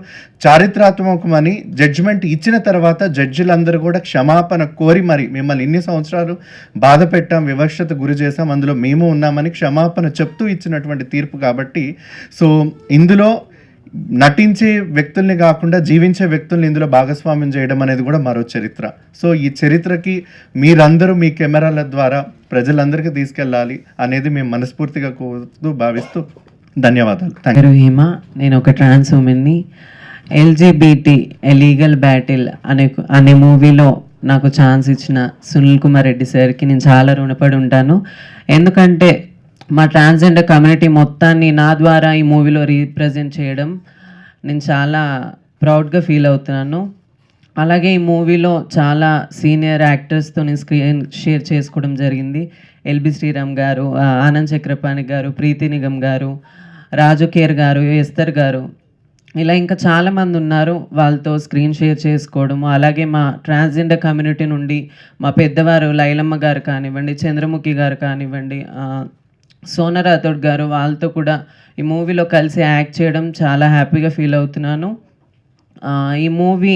చారిత్రాత్మకమని జడ్జ్మెంట్ ఇచ్చిన తర్వాత జడ్జిలందరూ కూడా క్షమాపణ కోరి మరి మిమ్మల్ని ఇన్ని సంవత్సరాలు బాధ పెట్టాం, వివక్షత గురి చేశాం, అందులో మేము ఉన్నామని క్షమాపణ చెప్తూ ఇచ్చినటువంటి తీర్పు. కాబట్టి సో ఇందులో నటించే వ్యక్తుల్ని కాకుండా జీవించే వ్యక్తుల్ని ఇందులో భాగస్వామ్యం చేయడం అనేది కూడా మరో చరిత్ర. సో ఈ చరిత్రకి మీరందరూ మీ కెమెరాల ద్వారా ప్రజలందరికీ తీసుకెళ్ళాలి అనేది మేము మనస్ఫూర్తిగా కోరుతూ భావిస్తూ ధన్యవాదాలు. పేరు హిమ, నేను ఒక ట్రాన్స్ ఉమెన్ని. ఎల్జీబీటీ లీగల్ బ్యాటిల్ అనే మూవీలో నాకు ఛాన్స్ ఇచ్చిన సునీల్ కుమార్ రెడ్డి సార్కి నేను చాలా రుణపడి ఉంటాను. ఎందుకంటే మా ట్రాన్స్జెండర్ కమ్యూనిటీ మొత్తాన్ని నా ద్వారా ఈ మూవీలో రీప్రజెంట్ చేయడం నేను చాలా ప్రౌడ్గా ఫీల్ అవుతున్నాను. అలాగే ఈ మూవీలో చాలా సీనియర్ యాక్టర్స్తో నేను స్క్రీన్ షేర్ చేసుకోవడం జరిగింది. ఎల్బి శ్రీరామ్ గారు, ఆనంద్ చక్రపాణి గారు, ప్రీతి నిగమ్ గారు, రాజు కేర్ గారు, ఎస్తర్ గారు, ఇలా ఇంకా చాలామంది ఉన్నారు. వాళ్ళతో స్క్రీన్ షేర్ చేసుకోవడము. అలాగే మా ట్రాన్స్జెండర్ కమ్యూనిటీ నుండి మా పెద్దవారు లైలమ్మ గారు కానివ్వండి, చంద్రముఖి గారు కానివ్వండి, సోనా రాథోడ్ గారు, వాళ్ళతో కూడా ఈ మూవీలో కలిసి యాక్ట్ చేయడం చాలా హ్యాపీగా ఫీల్ అవుతున్నాను. ఈ మూవీ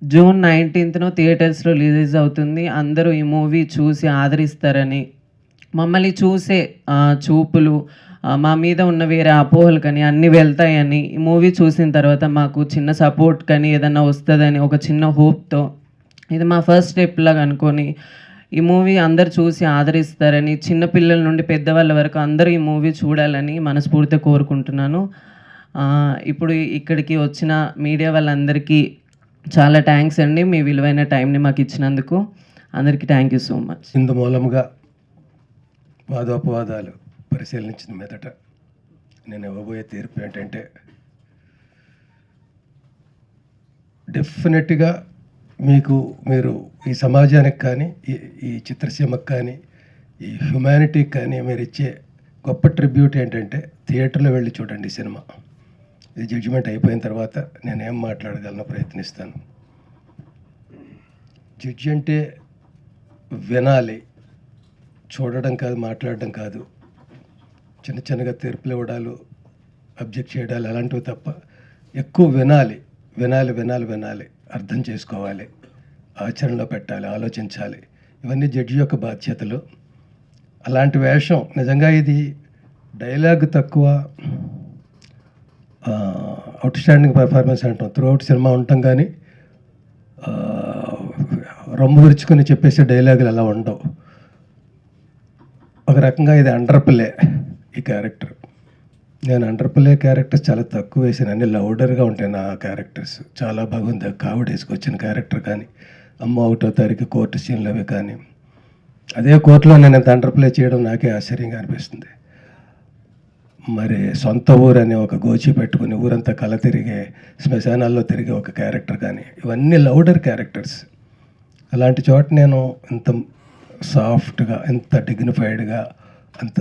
జూన్ 19th థియేటర్స్లో రిలీజ్ అవుతుంది. అందరూ ఈ మూవీ చూసి ఆదరిస్తారని, మమ్మల్ని చూసే చూపులు, మా మీద ఉన్న వేరే అపోహలు కానీ అన్నీ వెళ్తాయని, ఈ మూవీ చూసిన తర్వాత మాకు చిన్న సపోర్ట్ కానీ ఏదన్నా వస్తుందని ఒక చిన్న హోప్తో ఇది మా ఫస్ట్ స్టెప్ లాగా అనుకొని ఈ మూవీ అందరు చూసి ఆదరిస్తారని, చిన్నపిల్లల నుండి పెద్దవాళ్ళ వరకు అందరూ ఈ మూవీ చూడాలని మనస్ఫూర్తిగా కోరుకుంటున్నాను. ఇప్పుడు ఇక్కడికి వచ్చిన మీడియా వాళ్ళందరికీ చాలా థ్యాంక్స్ అండి, మీ విలువైన టైంని మాకు ఇచ్చినందుకు. అందరికీ థ్యాంక్ యూ సో మచ్. ఇందు మూలంగా వాదోపవాదాలు పరిశీలించిన మీదట నేను ఇవ్వబోయే తీర్పు ఏంటంటే, డెఫినెట్గా మీరు ఈ సమాజానికి కానీ ఈ చిత్రసీమకు కానీ ఈ హ్యుమానిటీకి కానీ మీరు ఇచ్చే గొప్ప ట్రిబ్యూట్ ఏంటంటే థియేటర్లో వెళ్ళి చూడండి ఈ సినిమా. ఇది జడ్జిమెంట్ అయిపోయిన తర్వాత నేనేం మాట్లాడగలను ప్రయత్నిస్తాను. జడ్జి అంటే వినాలి, చూడడం కాదు, మాట్లాడడం కాదు. చిన్న చిన్నగా తీర్పులు ఇవ్వడాలు, అబ్జెక్ట్ చేయడాలు అలాంటివి తప్ప ఎక్కువ వినాలి, అర్థం చేసుకోవాలి, ఆచరణలో పెట్టాలి, ఆలోచించాలి. ఇవన్నీ జడ్జి యొక్క బాధ్యతలు. అలాంటి వేషం నిజంగా ఇది డైలాగ్ తక్కువ, అవుట్ స్టాండింగ్ పర్ఫార్మెన్స్ అంటాం. త్రూ అవుట్ సినిమా ఉంటాం కానీ రొమ్ము విరుచుకొని చెప్పేసే డైలాగులు అలా ఉండవు. ఒక రకంగా ఇది అండర్ ప్లే ఈ క్యారెక్టర్. నేను అండర్ ప్లే క్యారెక్టర్స్ చాలా తక్కువ వేసాను, అన్ని లౌడర్గా ఉంటాయి నా క్యారెక్టర్స్. చాలా బాగుంది. కావిడేసుకొచ్చిన క్యారెక్టర్ కానీ, అమ్మ 1వ తారీఖు కోర్టు సీన్లు అవి కానీ, అదే కోర్టులో నేను అంత అండర్ ప్లే చేయడం నాకే ఆశ్చర్యంగా అనిపిస్తుంది. మరి సొంత ఊరు అని ఒక గోచి పెట్టుకుని ఊరంతా కల తిరిగే, శ్మశానాల్లో తిరిగే ఒక క్యారెక్టర్ కానీ, ఇవన్నీ లౌడర్ క్యారెక్టర్స్. అలాంటి చోట నేను ఇంత సాఫ్ట్గా, ఎంత డిగ్నిఫైడ్గా, అంత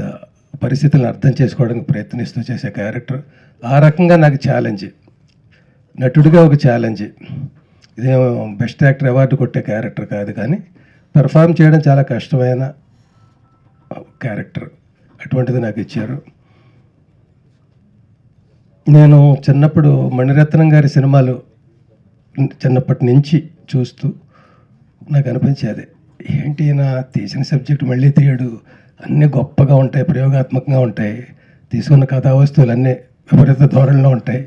పరిస్థితులను అర్థం చేసుకోవడానికి ప్రయత్నిస్తూ చేసే క్యారెక్టర్. ఆ రకంగా నాకు ఛాలెంజ్, నటుడిగా ఒక ఛాలెంజ్. ఇదేమో బెస్ట్ యాక్టర్ అవార్డు కొట్టే క్యారెక్టర్ కాదు, కానీ పెర్ఫామ్ చేయడం చాలా కష్టమైన క్యారెక్టర్. అటువంటిది నాకు ఇచ్చారు. నేను చిన్నప్పుడు మణిరత్నం గారి సినిమాలు చిన్నప్పటి నుంచి చూస్తూ నాకు అనిపించేది, ఏంటి నా తీసిన సబ్జెక్ట్ మళ్ళీ తీయడు, అన్నీ గొప్పగా ఉంటాయి, ప్రయోగాత్మకంగా ఉంటాయి, తీసుకున్న కథా వస్తువులు అన్నీ విపరీత ధోరణిలో ఉంటాయి.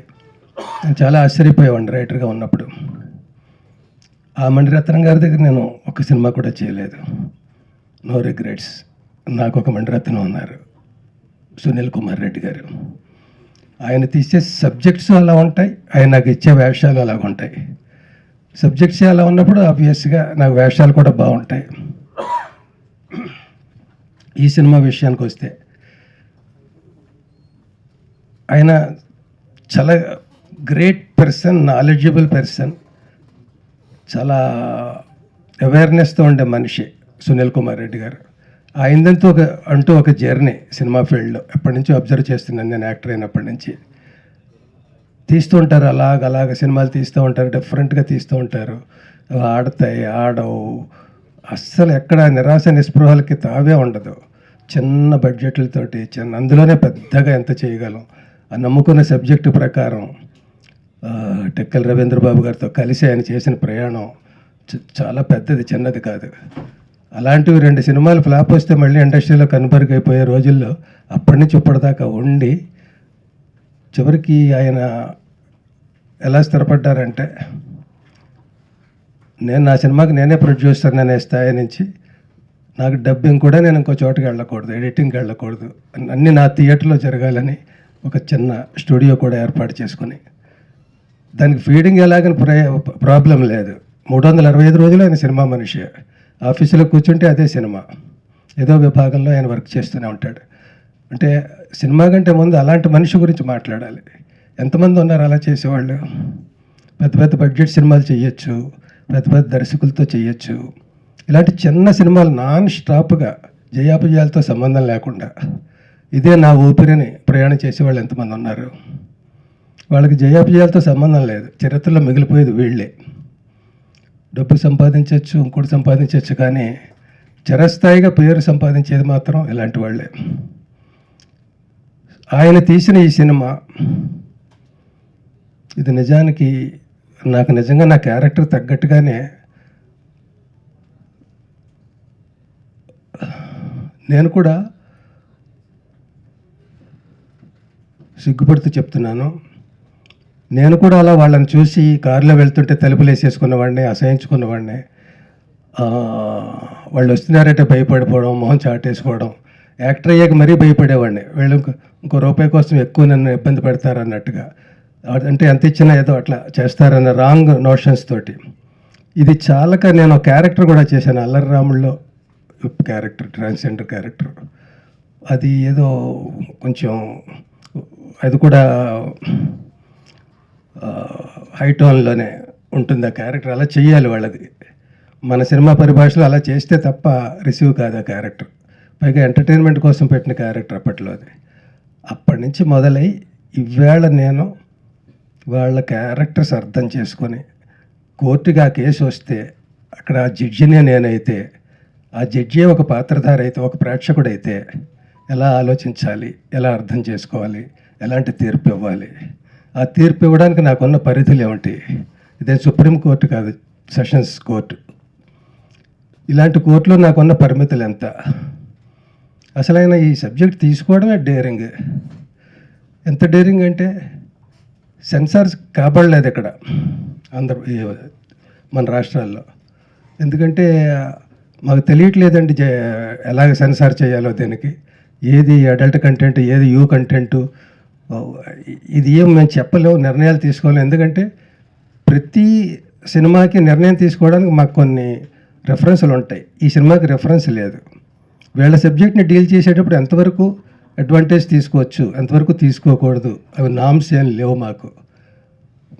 నేను చాలా ఆశ్చర్యపోయేవాడిని రైటర్గా ఉన్నప్పుడు. ఆ మణిరత్నం గారి దగ్గర నేను ఒక సినిమా కూడా చేయలేదు. No regrets. నాకు ఒక మణిరత్నం ఉన్నారు, సునీల్ కుమార్ రెడ్డి గారు. ఆయన తీసే సబ్జెక్ట్స్ అలా ఉంటాయి, ఆయన నాకు ఇచ్చే వేషాలు అలాగ ఉంటాయి. సబ్జెక్ట్స్ అలా ఉన్నప్పుడు ఆబ్వియస్గా నాకు వేషాలు కూడా బాగుంటాయి. ఈ సినిమా విషయానికి వస్తే ఆయన చాలా గ్రేట్ పర్సన్, నాలెడ్జబుల్ పర్సన్, చాలా అవేర్నెస్తో ఉండే మనిషి సునీల్ కుమార్ రెడ్డి గారు. ఆయనదంతా ఒక జర్నీ సినిమా ఫీల్డ్లో ఎప్పటి నుంచో అబ్జర్వ్ చేస్తున్నాను నేను, యాక్టర్ అయినప్పటి నుంచి. తీస్తూ ఉంటారు, అలాగ సినిమాలు తీస్తూ ఉంటారు, డిఫరెంట్గా తీస్తూ ఉంటారు. ఆడతాయి, ఆడవు, అస్సలు ఎక్కడ నిరాశ నిస్పృహలకి తావే ఉండదు. చిన్న బడ్జెట్లతోటి అందులోనే పెద్దగా ఎంత చేయగలం. ఆ నమ్ముకున్న సబ్జెక్టు ప్రకారం టెక్కల రవీంద్రబాబు గారితో కలిసి ఆయన చేసిన ప్రయాణం చాలా పెద్దది, చిన్నది కాదు. అలాంటివి 2 సినిమాలు ఫ్లాప్ వస్తే మళ్ళీ ఇండస్ట్రీలో కనుమరుగైపోయే రోజుల్లో అప్పటి నుంచి ఇప్పటిదాకా ఉండి చివరికి ఆయన ఎలా స్థిరపడ్డారంటే, నేను నా సినిమాకి నేనే ప్రొడ్యూసర్ అనే స్థాయి నుంచి నాకు డబ్బింగ్ కూడా నేను ఇంకో చోటుకి వెళ్ళకూడదు, ఎడిటింగ్కి వెళ్ళకూడదు, అన్నీ నా థియేటర్లో జరగాలని ఒక చిన్న స్టూడియో కూడా ఏర్పాటు చేసుకుని, దానికి ఫీడింగ్ ఎలాగని ప్రాబ్లం లేదు. 365 రోజులు ఆయన సినిమా మనిషి. ఆఫీసులో కూర్చుంటే అదే సినిమా, ఏదో విభాగంలో ఆయన వర్క్ చేస్తూనే ఉంటాడు. అంటే సినిమా కంటే ముందు అలాంటి మనిషి గురించి మాట్లాడాలి. ఎంతమంది ఉన్నారు అలా చేసేవాళ్ళు? పెద్ద పెద్ద బడ్జెట్ సినిమాలు చేయొచ్చు, పెద్ద పెద్ద దర్శకులతో చేయొచ్చు. ఇలాంటి చిన్న సినిమాలు నాన్ స్టాప్గా జయాపజయాలతో సంబంధం లేకుండా ఇదే నా ఊపిరిని ప్రయాణం చేసేవాళ్ళు ఎంతమంది ఉన్నారు? వాళ్ళకి జయాపజయాలతో సంబంధం లేదు, చరిత్రలో మిగిలిపోయేది వీళ్ళే. డబ్బు సంపాదించవచ్చు, ఇంకోటి సంపాదించవచ్చు, కానీ చిరస్థాయిగా పేరు సంపాదించేది మాత్రం ఇలాంటి వాళ్ళే. ఆయన తీసిన ఈ సినిమా ఇది నిజానికి నాకు నిజంగా నా క్యారెక్టర్ తగ్గట్టుగానే నేను కూడా సిగ్గుపడుతూ చెప్తున్నాను. నేను కూడా అలా వాళ్ళని చూసి కారులో వెళ్తుంటే తలుపులు వేసేసుకున్నవాడిని, అసహించుకున్నవాడిని. వాళ్ళు వస్తున్నారంటే భయపడిపోవడం, మొహం చాటేసుకోవడం. యాక్టర్ అయ్యాక మరీ భయపడేవాడిని, వీళ్ళు ఇంకో రూపాయి కోసం ఎక్కువ నన్ను ఇబ్బంది పెడతారన్నట్టుగా, అంటే ఎంత ఇచ్చినా ఏదో అట్లా చేస్తారన్న రాంగ్ నోషన్స్ తోటి. ఇది చాలక నేను ఒక క్యారెక్టర్ కూడా చేశాను, అల్లరి రాముల్లో క్యారెక్టర్, ట్రాన్స్జెండర్ క్యారెక్టర్. అది ఏదో కొంచెం అది కూడా హై టోన్లోనే ఉంటుంది ఆ క్యారెక్టర్. అలా చెయ్యాలి వాళ్ళది. మన సినిమా పరిభాషలో అలా చేస్తే తప్ప రిసీవ్ కాదు ఆ క్యారెక్టర్. పైగా ఎంటర్టైన్మెంట్ కోసం పెట్టిన క్యారెక్టర్ అప్పట్లో అది. అప్పటి నుంచి మొదలై ఇవాళ నేను వాళ్ళ క్యారెక్టర్స్ అర్థం చేసుకొని కోర్టుగా ఆ కేసు వస్తే అక్కడ ఆ జడ్జినే నేనైతే, ఆ జడ్జి ఒక పాత్రధారి అయితే, ఒక ప్రేక్షకుడైతే ఎలా ఆలోచించాలి, ఎలా అర్థం చేసుకోవాలి, ఎలాంటి తీర్పు ఇవ్వాలి, ఆ తీర్పు ఇవ్వడానికి నాకున్న పరిధులు ఏమిటి. ఇదే సుప్రీం కోర్టు కాదు, సెషన్స్ కోర్టు. ఇలాంటి కోర్టులో నాకున్న పరిమితులు ఎంత. అసలైన ఈ సబ్జెక్ట్ తీసుకోవడమే డేరింగ్. ఎంత డేరింగ్ అంటే సెన్సార్స్ కాపాడలేదు ఇక్కడ మన రాష్ట్రాల్లో. ఎందుకంటే మాకు తెలియట్లేదండి ఎలాగ సెన్సార్ చేయాలో దీనికి. ఏది అడల్ట్ కంటెంట్, ఏది యూ కంటెంటు, ఇది ఏం మేము చెప్పలేము, నిర్ణయాలు తీసుకోలేము. ఎందుకంటే ప్రతి సినిమాకి నిర్ణయం తీసుకోవడానికి మాకు కొన్ని రెఫరెన్స్లు ఉంటాయి. ఈ సినిమాకి రెఫరెన్స్ లేదు. వీళ్ళ సబ్జెక్ట్ని డీల్ చేసేటప్పుడు ఎంతవరకు అడ్వాంటేజ్ తీసుకోవచ్చు, ఎంతవరకు తీసుకోకూడదు, అవి నామ్స్ ఏం లేవు మాకు.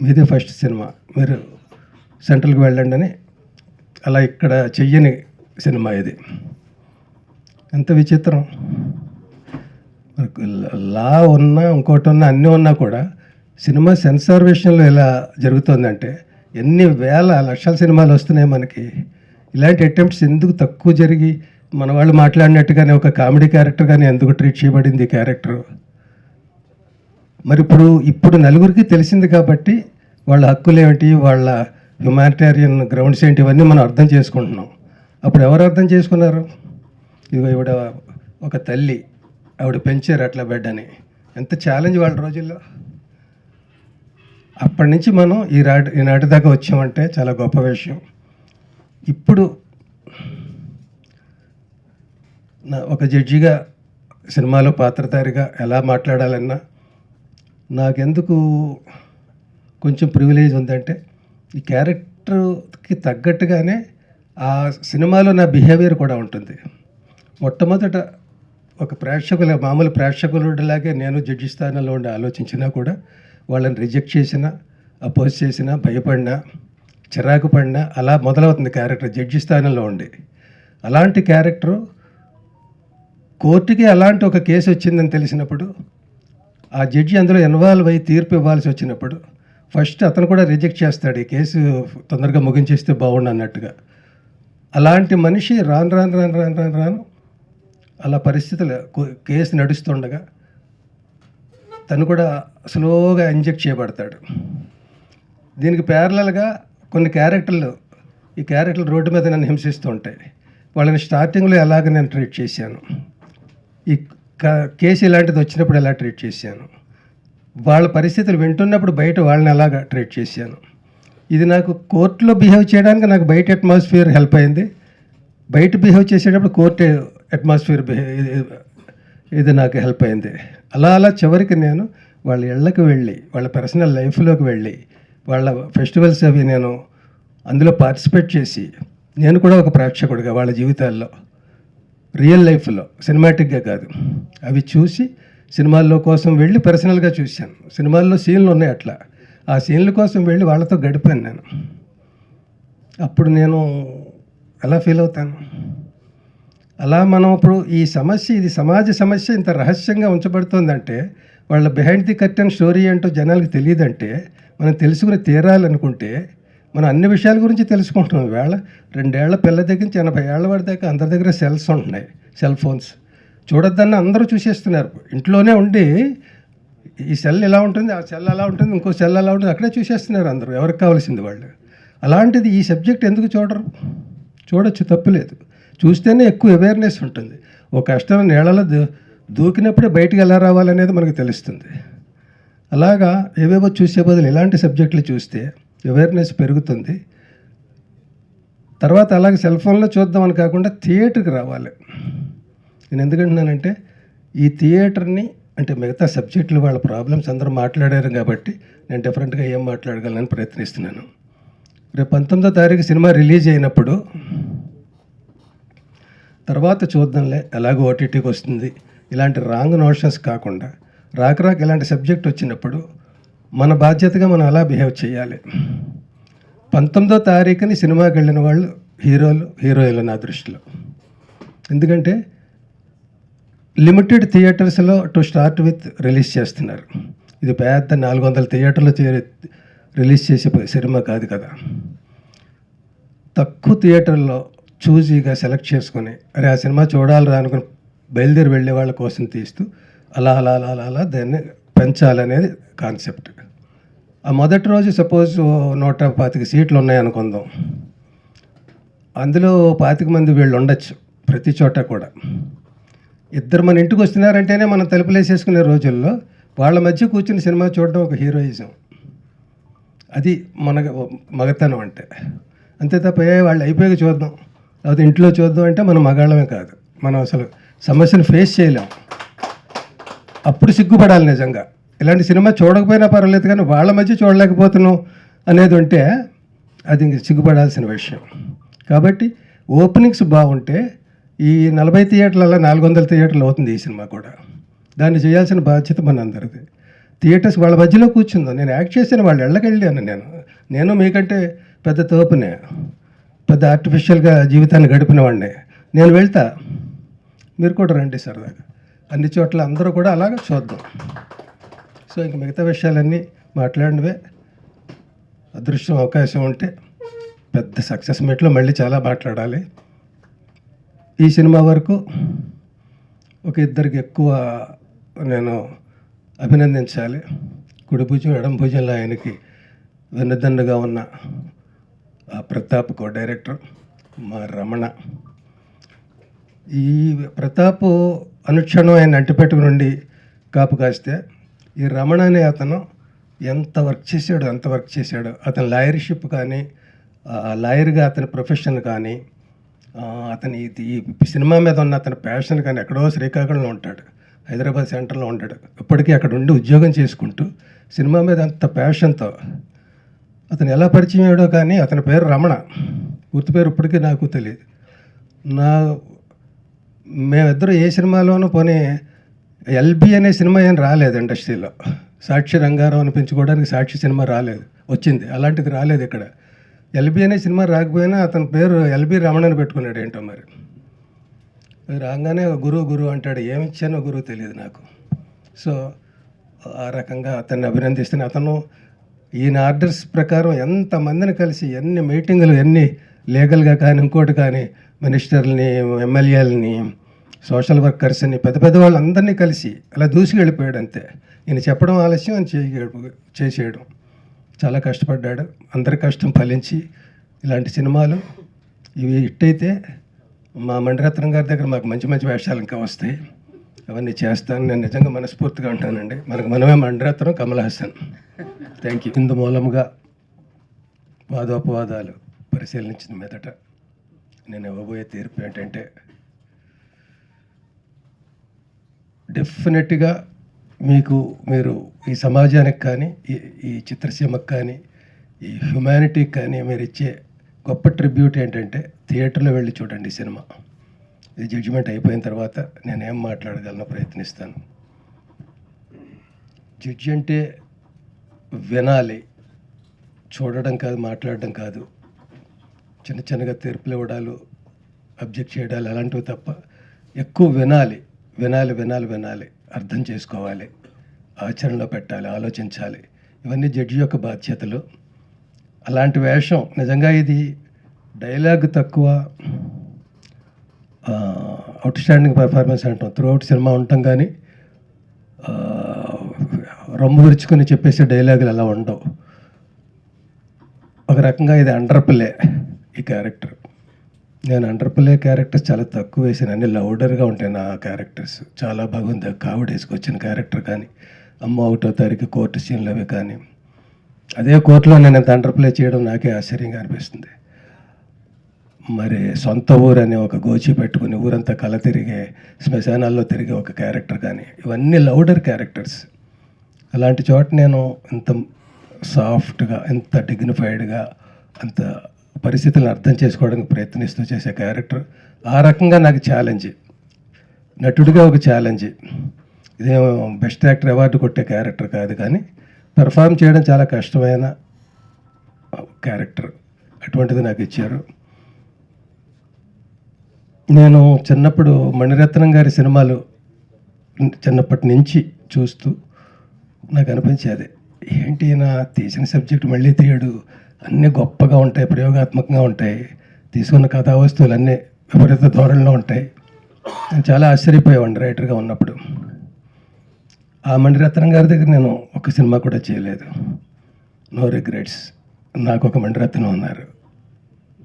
మీదే ఫస్ట్ సినిమా, మీరు సెంట్రల్కి వెళ్ళండి అని అలా ఇక్కడ చెయ్యని సినిమా ఇది. ఎంత విచిత్రం. లా ఉన్నా ఇంకోటి ఉన్నా అన్నీ ఉన్నా కూడా సినిమా సెన్సార్ విషయంలో ఎలా జరుగుతుందంటే ఎన్ని వేల లక్షల సినిమాలు వస్తున్నాయి మనకి. ఇలాంటి అటెంప్ట్స్ ఎందుకు తక్కువ జరిగి మన వాళ్ళు మాట్లాడినట్టుగానే ఒక కామెడీ క్యారెక్టర్ కానీ ఎందుకు ట్రీట్ చేయబడింది ఈ క్యారెక్టర్. మరి ఇప్పుడు నలుగురికి తెలిసింది కాబట్టి వాళ్ళ హక్కులు ఏమిటి, వాళ్ళ హ్యుమానిటేరియన్ గ్రౌండ్స్ ఏంటి, ఇవన్నీ మనం అర్థం చేసుకుంటున్నాం. అప్పుడు ఎవరు అర్థం చేసుకున్నారు? ఇదిగో ఇవిడ ఒక తల్లి, ఆవిడ పెంచారు అట్లా బిడ్డని. ఎంత ఛాలెంజ్ వాళ్ళ రోజుల్లో. అప్పటి నుంచి మనం ఈనాటి దాకా వచ్చామంటే చాలా గొప్ప విషయం. ఇప్పుడు ఒక జడ్జిగా సినిమాలో పాత్రధారిగా ఎలా మాట్లాడాలన్నా నాకెందుకు కొంచెం ప్రివిలేజ్ ఉందంటే ఈ క్యారెక్టర్కి తగ్గట్టుగానే ఆ సినిమాలో నా బిహేవియర్ కూడా ఉంటుంది. మొట్టమొదట ఒక మామూలు ప్రేక్షకుడిలాగే నేను జడ్జి స్థానంలో ఉండి ఆలోచించినా కూడా వాళ్ళని రిజెక్ట్ చేసినా, అపోజ్ చేసినా, భయపడినా, చిరాకు పడినా అలా మొదలవుతుంది క్యారెక్టర్ జడ్జి స్థానంలో ఉండి. అలాంటి క్యారెక్టరు కోర్టుకి అలాంటి ఒక కేసు వచ్చిందని తెలిసినప్పుడు, ఆ జడ్జి అందులో ఇన్వాల్వ్ అయ్యి తీర్పు ఇవ్వాల్సి వచ్చినప్పుడు ఫస్ట్ అతను కూడా రిజెక్ట్ చేస్తాడు, ఈ కేసు తొందరగా ముగించేస్తే బాగుండు అన్నట్టుగా. అలాంటి మనిషి రాను అలా పరిస్థితులు కేసు నడుస్తుండగా తను కూడా స్లోగా ఇంజెక్ట్ చేయబడతాడు. దీనికి ప్యారలల్గా కొన్ని క్యారెక్టర్లు, ఈ క్యారెక్టర్లు రోడ్డు మీద నన్ను హింసిస్తూ ఉంటాయి. వాళ్ళని స్టార్టింగ్లో ఎలాగ నేను ట్రీట్ చేశాను, ఈ కేసు ఇలాంటిది వచ్చినప్పుడు ఎలా ట్రీట్ చేశాను, వాళ్ళ పరిస్థితులు వింటున్నప్పుడు బయట వాళ్ళని ఎలాగ ట్రీట్ చేశాను. ఇది నాకు కోర్టులో బిహేవ్ చేయడానికి నాకు బయట అట్మాస్ఫియర్ హెల్ప్ అయింది. బయట బిహేవ్ చేసేటప్పుడు కోర్టు అట్మాస్ఫియర్ ఇది నాకు హెల్ప్ అయింది. అలా చివరికి నేను వాళ్ళ ఇళ్ళకి వెళ్ళి, వాళ్ళ పర్సనల్ లైఫ్లోకి వెళ్ళి, వాళ్ళ ఫెస్టివల్స్ అవి నేను అందులో పార్టిసిపేట్ చేసి, నేను కూడా ఒక ప్రేక్షకుడిగా వాళ్ళ జీవితాల్లో రియల్ లైఫ్లో సినిమాటిక్గా కాదు అవి చూసి సినిమాల్లో కోసం వెళ్ళి పర్సనల్గా చూశాను. సినిమాల్లో సీన్లు ఉన్నాయి, అట్లా ఆ సీన్ల కోసం వెళ్ళి వాళ్ళతో గడిపాను నేను. అప్పుడు నేను ఎలా ఫీల్ అవుతాను. అలా మనం ఇప్పుడు ఈ సమస్య, ఇది సమాజ సమస్య ఇంత రహస్యంగా ఉంచబడుతుందంటే, వాళ్ళ బిహైండ్ ది కర్టెన్ స్టోరీ ఏంటో జనాలకు తెలియదంటే, మనం తెలుసుకుని తీరాలనుకుంటే మనం అన్ని విషయాల గురించి తెలుసుకుంటున్నాం. వేళ 2 ఏళ్ల పిల్ల దగ్గర నుంచి 80 ఏళ్ల వాడి దాకా అందరి దగ్గర సెల్స్ ఉంటున్నాయి, సెల్ ఫోన్స్. చూడొద్దన్న అందరూ చూసేస్తున్నారు. ఇంట్లోనే ఉండి ఈ సెల్ ఎలా ఉంటుంది, ఆ సెల్ అలా ఉంటుంది, ఇంకో సెల్ అలా ఉంటుంది, అక్కడే చూసేస్తున్నారు అందరూ, ఎవరికి కావాల్సింది వాళ్ళు. అలాంటిది ఈ సబ్జెక్ట్ ఎందుకు చూడరు? చూడొచ్చు, తప్పులేదు. చూస్తేనే ఎక్కువ అవేర్నెస్ ఉంటుంది. ఒక కష్టం నీళ్ళలో దూకినప్పుడే బయటికి ఎలా రావాలనేది మనకు తెలుస్తుంది. అలాగా ఏవేవో చూసే బదులు ఇలాంటి సబ్జెక్టులు చూస్తే అవేర్నెస్ పెరుగుతుంది. తర్వాత అలాగే సెల్ ఫోన్లో చూద్దామని కాకుండా థియేటర్కి రావాలి. నేను ఎందుకంటున్నానంటే ఈ థియేటర్ని, అంటే మిగతా సబ్జెక్టులు వాళ్ళ ప్రాబ్లమ్స్ అందరూ మాట్లాడారు కాబట్టి నేను డిఫరెంట్గా ఏం మాట్లాడగలనని ప్రయత్నిస్తున్నాను. రేపు 19వ తారీఖు సినిమా రిలీజ్ అయినప్పుడు తర్వాత చూద్దాంలే ఎలాగో ఓటీటీకి వస్తుంది ఇలాంటి రాంగ్ నోషన్స్ కాకుండా రాక ఇలాంటి సబ్జెక్ట్ వచ్చినప్పుడు మన బాధ్యతగా మనం అలా బిహేవ్ చేయాలి. 19వ తారీఖుని సినిమాకి వెళ్ళిన వాళ్ళు హీరోయిన్లు నా దృష్టిలో. ఎందుకంటే లిమిటెడ్ థియేటర్స్లో టు స్టార్ట్ విత్ రిలీజ్ చేస్తున్నారు. ఇది పెద్ద 400 థియేటర్లు రిలీజ్ చేసే సినిమా కాదు కదా. తక్కువ థియేటర్లో చూజీగా సెలెక్ట్ చేసుకొని అరే ఆ సినిమా చూడాలి అనుకుని బయలుదేరి వెళ్ళే వాళ్ళ కోసం తీస్తూ అలా అలా అలా అలా అలా దాన్ని పెంచాలనేది కాన్సెప్ట్. ఆ మొదటి రోజు సపోజ్ 125 సీట్లు ఉన్నాయనుకుందాం, అందులో 25 మంది వీళ్ళు ఉండొచ్చు ప్రతి చోట కూడా. ఇద్దరు మన ఇంటికి వస్తున్నారంటేనే మనం తలుపులేసేసుకునే రోజుల్లో వాళ్ళ మధ్య కూర్చుని సినిమా చూడడం ఒక హీరోయిజం. అది మన మగతనం అంటే. అంతే తప్ప వాళ్ళు అయిపోయాక చూద్దాం లేకపోతే ఇంట్లో చూద్దాం అంటే మనం మగాళ్ళమే కాదు, మనం అసలు సమస్యను ఫేస్ చేయలేం. అప్పుడు సిగ్గుపడాలి నిజంగా. ఇలాంటి సినిమా చూడకపోయినా పర్వాలేదు కానీ వాళ్ళ మధ్య చూడలేకపోతున్నాం అనేది ఉంటే అది ఇంక సిగ్గుపడాల్సిన విషయం. కాబట్టి ఓపెనింగ్స్ బాగుంటే ఈ 40 థియేటర్లలో 400 థియేటర్లు అవుతుంది ఈ సినిమా కూడా. దాన్ని చేయాల్సిన బాధ్యత మన అందరిది. థియేటర్స్ వాళ్ళ మధ్యలో కూర్చుందాం. నేను యాక్ట్ చేసిన వాళ్ళు వెళ్ళకెళ్ళాను. నేను మీకంటే పెద్ద తోపునే, పెద్ద ఆర్టిఫిషియల్గా జీవితాన్ని గడిపిన వాడిని. నేను వెళ్తా, మీరు కూడా రండి సరదాగా. అన్ని చోట్ల అందరూ కూడా అలాగే చూద్దాం. సో ఇంక మిగతా విషయాలన్నీ మాట్లాడినవే. అదృష్టం అవకాశం ఉంటే పెద్ద సక్సెస్ మీట్లో మళ్ళీ చాలా మాట్లాడాలి. ఈ సినిమా వరకు ఒక ఇద్దరికి ఎక్కువ నేను అభినందించాలి. కుడి భుజం ఎడం భుజంలో ఆయనకి వెన్నుదన్నుగా ఉన్న ప్రతాప్ కో డైరెక్టర్ మా రమణ. ఈ ప్రతాప్ అనుక్షణం ఆయన అంటిపెట్టుకుని నుండి కాపు కాస్తే ఈ రమణ అనే అతను ఎంత వర్క్ చేశాడు. అతని లాయర్షిప్ కానీ, లాయర్గా అతని ప్రొఫెషన్ కానీ, అతని ఈ సినిమా మీద ఉన్న అతని ప్యాషన్ కానీ ఎక్కడో శ్రీకాకుళంలో ఉంటాడు, హైదరాబాద్ సెంటర్లో ఉంటాడు. ఇప్పటికీ అక్కడ ఉండి ఉద్యోగం చేసుకుంటూ సినిమా మీద అంత ప్యాషన్తో అతను ఎలా పరిచయం అయ్యాడో కానీ అతని పేరు రమణ. పూర్తి పేరు ఇప్పటికీ నాకు తెలియదు. మేమిద్దరూ ఏ సినిమాలోనూ పోనీ ఎల్బి అనే సినిమా ఏం రాలేదు ఇండస్ట్రీలో. సాక్షి రంగారావు అనిపించుకోవడానికి సాక్షి సినిమా రాలేదు, వచ్చింది. అలాంటిది రాలేదు ఇక్కడ. ఎల్బి అనే సినిమా రాకపోయినా అతని పేరు ఎల్బి రమణని పెట్టుకున్నాడు. ఏంటో మరి రాగానే గురువు అంటాడు. ఏమిచ్చానో గురువు తెలియదు నాకు. సో ఆ రకంగా అతన్ని అభినందిస్తున్న అతను ఈయన ఆర్డర్స్ ప్రకారం ఎంతమందిని కలిసి ఎన్ని మీటింగులు, ఎన్ని లీగల్గా కానీ ఇంకోటి కానీ మినిస్టర్లని, ఎమ్మెల్యేలని, సోషల్ వర్కర్స్ని, పెద్ద వాళ్ళందరినీ కలిసి అలా దూసుకెళ్ళిపోయాడు. అంతే. ఈయన చెప్పడం ఆలస్యం అని చేసేయడం. చాలా కష్టపడ్డాడు. అందరి కష్టం ఫలించి ఇలాంటి సినిమాలు ఇవి హిట్ అయితే మా మణిరత్నం గారి దగ్గర మాకు మంచి మంచి వేషాలు ఇంకా వస్తాయి. అవన్నీ చేస్తాను. నేను నిజంగా మనస్ఫూర్తిగా ఉంటానండి. మనమే మణిరత్నం, కమల్ హాసన్. Thank you. ఇందు మూలంగా వాదోపవాదాలు పరిశీలించిన మీదట నేను ఇవ్వబోయే తీర్పు ఏంటంటే, డెఫినెట్గా మీరు ఈ సమాజానికి కానీ, ఈ చిత్రసీమకు కానీ, ఈ హ్యుమానిటీకి కానీ మీరు ఇచ్చే గొప్ప ట్రిబ్యూట్ ఏంటంటే థియేటర్లో వెళ్ళి చూడండి సినిమా. ఇది జడ్జిమెంట్ అయిపోయిన తర్వాత నేనేం మాట్లాడగలను ప్రయత్నిస్తాను. జడ్జి అంటే వినాలి, చూడడం కాదు, మాట్లాడడం కాదు. చిన్నగా తీర్పులు ఇవ్వడాలు, అబ్జెక్ట్ చేయడాలు అలాంటివి తప్ప ఎక్కువ వినాలి, అర్థం చేసుకోవాలి, ఆచరణలో పెట్టాలి, ఆలోచించాలి. ఇవన్నీ జడ్జి యొక్క బాధ్యతలు. అలాంటి వేషం నిజంగా ఇది డైలాగ్ తక్కువ, అవుట్ స్టాండింగ్ పర్ఫార్మెన్స్ అంటాం. త్రూ అవుట్ సినిమా ఉంటాం కానీ రొమ్ము విరుచుకొని చెప్పేసే డైలాగులు అలా ఉండవు. ఒక రకంగా ఇది అండర్ ప్లే ఈ క్యారెక్టర్. నేను అండర్ ప్లే క్యారెక్టర్స్ చాలా తక్కువ వేసాను. అన్ని లౌడర్గా ఉంటాయి నా క్యారెక్టర్స్. చాలా బాగుంది. కావిడ వేసుకొచ్చిన క్యారెక్టర్ కానీ, అమ్మ 1వ తారీఖు కోర్టు సీన్లు అవి కానీ, అదే కోర్టులో నేను అంత అండర్ ప్లే చేయడం నాకే ఆశ్చర్యంగా అనిపిస్తుంది. మరి సొంత ఊరు అనే ఒక గోచి పెట్టుకుని ఊరంతా కల తిరిగే, శ్మశానాల్లో తిరిగే ఒక క్యారెక్టర్ కానీ, ఇవన్నీ లౌడర్ క్యారెక్టర్స్. అలాంటి చోట నేను ఇంత సాఫ్ట్గా, ఎంత డిగ్నిఫైడ్గా, అంత పరిస్థితులను అర్థం చేసుకోవడానికి ప్రయత్నిస్తూ చేసే క్యారెక్టర్. ఆ రకంగా నాకు ఛాలెంజ్, నటుడిగా ఒక ఛాలెంజ్. ఇదేమో బెస్ట్ యాక్టర్ అవార్డు కొట్టే క్యారెక్టర్ కాదు, కానీ పెర్ఫామ్ చేయడం చాలా కష్టమైన క్యారెక్టర్. అటువంటిది నాకు ఇచ్చారు. నేను చిన్నప్పుడు మణిరత్నం గారి సినిమాలు చిన్నప్పటి నుంచి చూస్తూ నాకు అనిపించేది, ఏంటి నా తీసిన సబ్జెక్ట్ మళ్ళీ తీయడు, అన్నీ గొప్పగా ఉంటాయి, ప్రయోగాత్మకంగా ఉంటాయి, తీసుకున్న కథా వస్తువులు అన్నీ విపరీత ధోరణిలో ఉంటాయి. నేను చాలా ఆశ్చర్యపోయేవాడిని రైటర్గా ఉన్నప్పుడు. ఆ మణిరత్నం గారి దగ్గర నేను ఒక సినిమా కూడా చేయలేదు. No regrets. నాకు ఒక మణిరత్నం ఉన్నారు,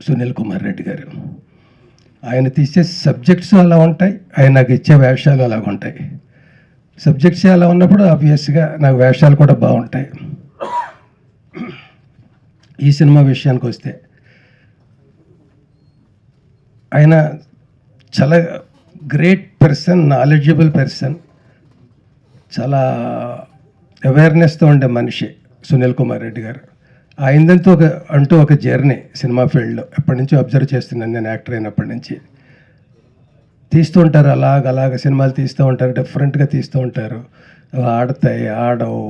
సునీల్ కుమార్ రెడ్డి గారు. ఆయన తీసే సబ్జెక్ట్స్ అలా ఉంటాయి, ఆయన నాకు ఇచ్చే వేషాలు అలాగ ఉంటాయి. సబ్జెక్ట్స్ అలా ఉన్నప్పుడు ఆబ్వియస్గా నాకు వేషాలు కూడా బాగుంటాయి. ఈ సినిమా విషయానికి వస్తే ఆయన చాలా గ్రేట్ పర్సన్, నాలెడ్జబుల్ పర్సన్, చాలా అవేర్నెస్తో ఉండే మనిషి సునీల్ కుమార్ రెడ్డి గారు. ఆయనతో ఒక జర్నీ సినిమా ఫీల్డ్లో ఎప్పటి నుంచో అబ్జర్వ్ చేస్తున్నాను నేను, యాక్టర్ అయినప్పటి నుంచి. తీస్తూ ఉంటారు, అలాగ సినిమాలు తీస్తూ ఉంటారు, డిఫరెంట్గా తీస్తూ ఉంటారు, ఆడతాయి, ఆడవు,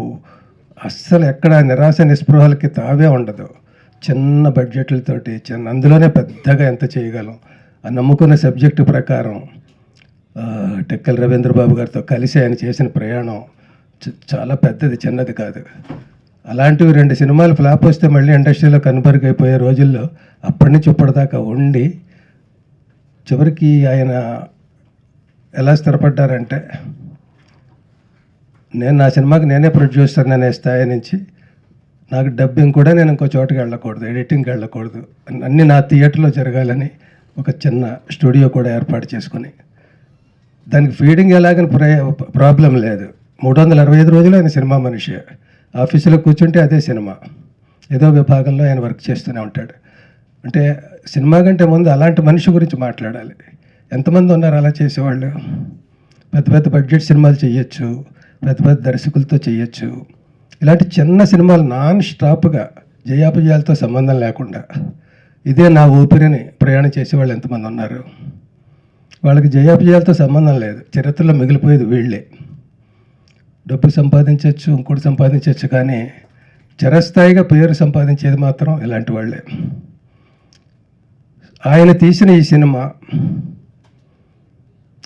అస్సలు ఎక్కడ నిరాశ నిస్పృహలకి తావే ఉండదు. చిన్న బడ్జెట్లతోటి అందులోనే పెద్దగా ఎంత చేయగలం, ఆ నమ్ముకున్న సబ్జెక్టు ప్రకారం టెక్కల్ రవీంద్రబాబు గారితో కలిసి ఆయన చేసిన ప్రయాణం చాలా పెద్దది, చిన్నది కాదు. అలాంటివి 2 సినిమాలు ఫ్లాప్ వస్తే మళ్ళీ ఇండస్ట్రీలో కనుమరుగైపోయే రోజుల్లో అప్పటి నుంచి ఇప్పటిదాకా ఉండి చివరికి ఆయన ఎలా స్థిరపడ్డారంటే, నేను నా సినిమాకి నేనే ప్రొడ్యూసర్ అనే స్థాయి నుంచి నాకు డబ్బింగ్ కూడా నేను ఇంకో చోటుకి వెళ్ళకూడదు, ఎడిటింగ్కి వెళ్ళకూడదు, అన్నీ నా థియేటర్లో జరగాలని ఒక చిన్న స్టూడియో కూడా ఏర్పాటు చేసుకుని, దానికి ఫీడింగ్ ఎలాగని ప్రాబ్లం లేదు. 365 రోజులు ఆయన సినిమా మనిషి. ఆఫీసులో కూర్చుంటే అదే సినిమా, ఏదో విభాగంలో ఆయన వర్క్ చేస్తూనే ఉంటాడు. అంటే సినిమా కంటే ముందు అలాంటి మనిషి గురించి మాట్లాడాలి. ఎంతమంది ఉన్నారు అలా చేసేవాళ్ళు? పెద్ద పెద్ద బడ్జెట్ సినిమాలు చేయొచ్చు, పెద్ద పెద్ద దర్శకులతో చేయొచ్చు. ఇలాంటి చిన్న సినిమాలు నాన్ స్టాప్గా జయాపజయాలతో సంబంధం లేకుండా ఇదే నా ఊపిరిని ప్రయాణం చేసేవాళ్ళు ఎంతమంది ఉన్నారు? వాళ్ళకి జయాపజయాలతో సంబంధం లేదు, చరిత్రలో మిగిలిపోయేది వీళ్ళే. డబ్బు సంపాదించవచ్చు, ఇంకోటి సంపాదించవచ్చు, కానీ చిరస్థాయిగా పేరు సంపాదించేది మాత్రం ఇలాంటి వాళ్ళే. ఆయన తీసిన ఈ సినిమా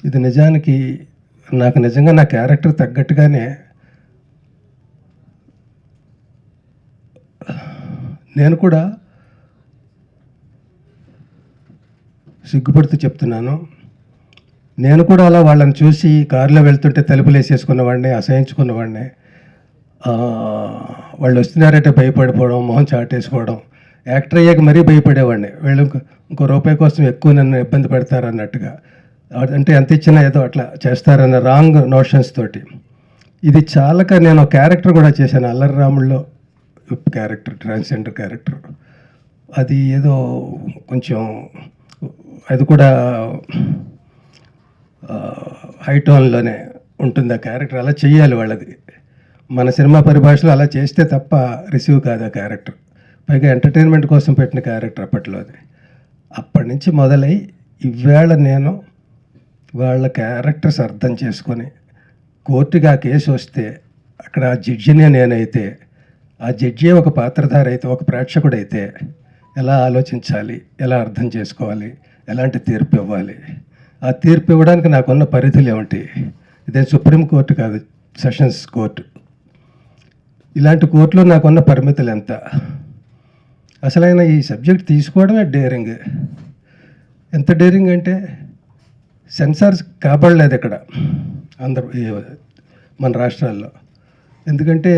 ఇది నిజానికి నాకు నిజంగా నా క్యారెక్టర్ తగ్గట్టుగానే నేను కూడా సిగ్గుపడుతూ చెప్తున్నాను, నేను కూడా అలా వాళ్ళని చూసి కారులో వెళ్తుంటే తలుపులు వేసేసుకున్నవాడిని, అసహించుకున్నవాడిని. వాళ్ళు వస్తున్నారంటే భయపడిపోవడం, మొహం చాటేసుకోవడం, యాక్టర్ అయ్యాక మరీ భయపడేవాడిని. వీళ్ళు ఇంకో రూపాయి కోసం ఎక్కువ నన్ను ఇబ్బంది పెడతారు అన్నట్టుగా, అంటే ఎంత ఇచ్చినా ఏదో అట్లా చేస్తారన్న రాంగ్ నోషన్స్ తోటి. ఇది చాలక నేను క్యారెక్టర్ కూడా చేశాను, అల్లరి రాముల్లో క్యారెక్టర్, ట్రాన్స్జెండర్ క్యారెక్టర్. అది ఏదో కొంచెం అది కూడా హైటోన్లోనే ఉంటుంది ఆ క్యారెక్టర్. అలా చెయ్యాలి వాళ్ళది. మన సినిమా పరిభాషలో అలా చేస్తే తప్ప రిసీవ్ కాదు ఆ క్యారెక్టర్. పైగా ఎంటర్టైన్మెంట్ కోసం పెట్టిన క్యారెక్టర్ అప్పట్లో అది. అప్పటి నుంచి మొదలై ఇవాళ నేను వాళ్ళ క్యారెక్టర్స్ అర్థం చేసుకొని కోర్టుగా ఆ కేసు వస్తే అక్కడ ఆ జడ్జినే నేనైతే, ఆ జడ్జి ఒక పాత్రధారి అయితే, ఒక ప్రేక్షకుడైతే ఎలా ఆలోచించాలి, ఎలా అర్థం చేసుకోవాలి, ఎలాంటి తీర్పు ఇవ్వాలి, ఆ తీర్పు ఇవ్వడానికి నాకున్న పరిధులు ఏమిటి? ఇదే సుప్రీంకోర్టు కాదు, సెషన్స్ కోర్టు. ఇలాంటి కోర్టులో నాకున్న పరిమితులు ఎంత? అసలైన ఈ సబ్జెక్ట్ తీసుకోవడమే డేరింగ్. ఎంత డేరింగ్ అంటే సెన్సార్స్ కాబడలేదు ఇక్కడ మన రాష్ట్రాల్లో. ఎందుకంటే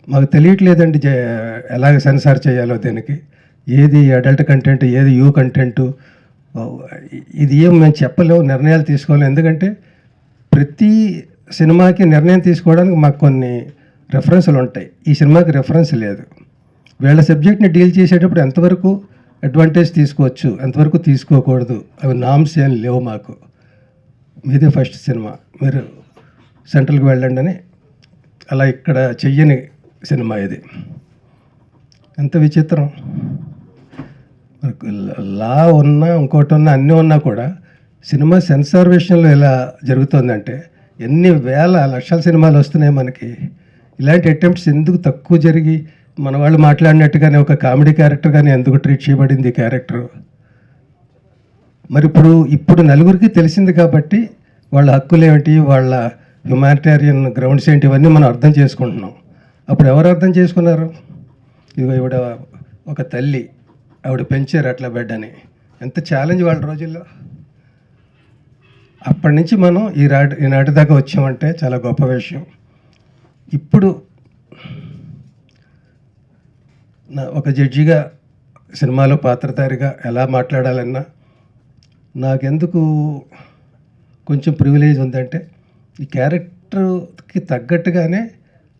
మాకు తెలియట్లేదండి ఎలాగ సెన్సార్ చేయాలో, దీనికి ఏది అడల్ట్ కంటెంట్, ఏది యూ కంటెంటు, ఇది ఏం మేము చెప్పలేము, నిర్ణయాలు తీసుకోలేము. ఎందుకంటే ప్రతి సినిమాకి నిర్ణయం తీసుకోవడానికి మాకు కొన్ని రెఫరెన్స్లు ఉంటాయి. ఈ సినిమాకి రెఫరెన్స్ లేదు. వీళ్ళ సబ్జెక్ట్ని డీల్ చేసేటప్పుడు ఎంతవరకు అడ్వాంటేజ్ తీసుకోవచ్చు, ఎంతవరకు తీసుకోకూడదు, అవి నామ్స్ ఏం లేవు మాకు. మీదే ఫస్ట్ సినిమా, మీరు సెంట్రల్కి వెళ్ళండి అని అలా ఇక్కడ చెయ్యని సినిమా ఇది. ఎంత విచిత్రం. లా ఉన్నా ఇంకోటి ఉన్నా అన్నీ ఉన్నా కూడా సినిమా సెన్సార్ విషయంలో ఎలా జరుగుతుందంటే ఎన్ని వేల లక్షల సినిమాలు వస్తున్నాయి మనకి. ఇలాంటి అటెంప్ట్స్ ఎందుకు తక్కువ జరిగి మన వాళ్ళు మాట్లాడినట్టుగానే ఒక కామెడీ క్యారెక్టర్ కానీ ఎందుకు ట్రీట్ చేయబడింది ఈ క్యారెక్టర్? మరి ఇప్పుడు నలుగురికి తెలిసింది కాబట్టి వాళ్ళ హక్కులు ఏమిటి, వాళ్ళ హ్యుమానిటేరియన్ గ్రౌండ్స్ ఏంటి, ఇవన్నీ మనం అర్థం చేసుకుంటున్నాం. అప్పుడు ఎవరు అర్థం చేసుకున్నారు? ఇదిగో ఇవిడ ఒక తల్లి, ఆవిడ పెంచారు అట్లా బిడ్డని. ఎంత ఛాలెంజ్ వాళ్ళ రోజుల్లో. అప్పటి నుంచి మనం ఈనాటి దాకా వచ్చామంటే చాలా గొప్ప విషయం. ఇప్పుడు ఒక జడ్జిగా సినిమాలో పాత్రధారిగా ఎలా మాట్లాడాలన్నా నాకెందుకు కొంచెం ప్రివిలేజ్ ఉందంటే ఈ క్యారెక్టర్కి తగ్గట్టుగానే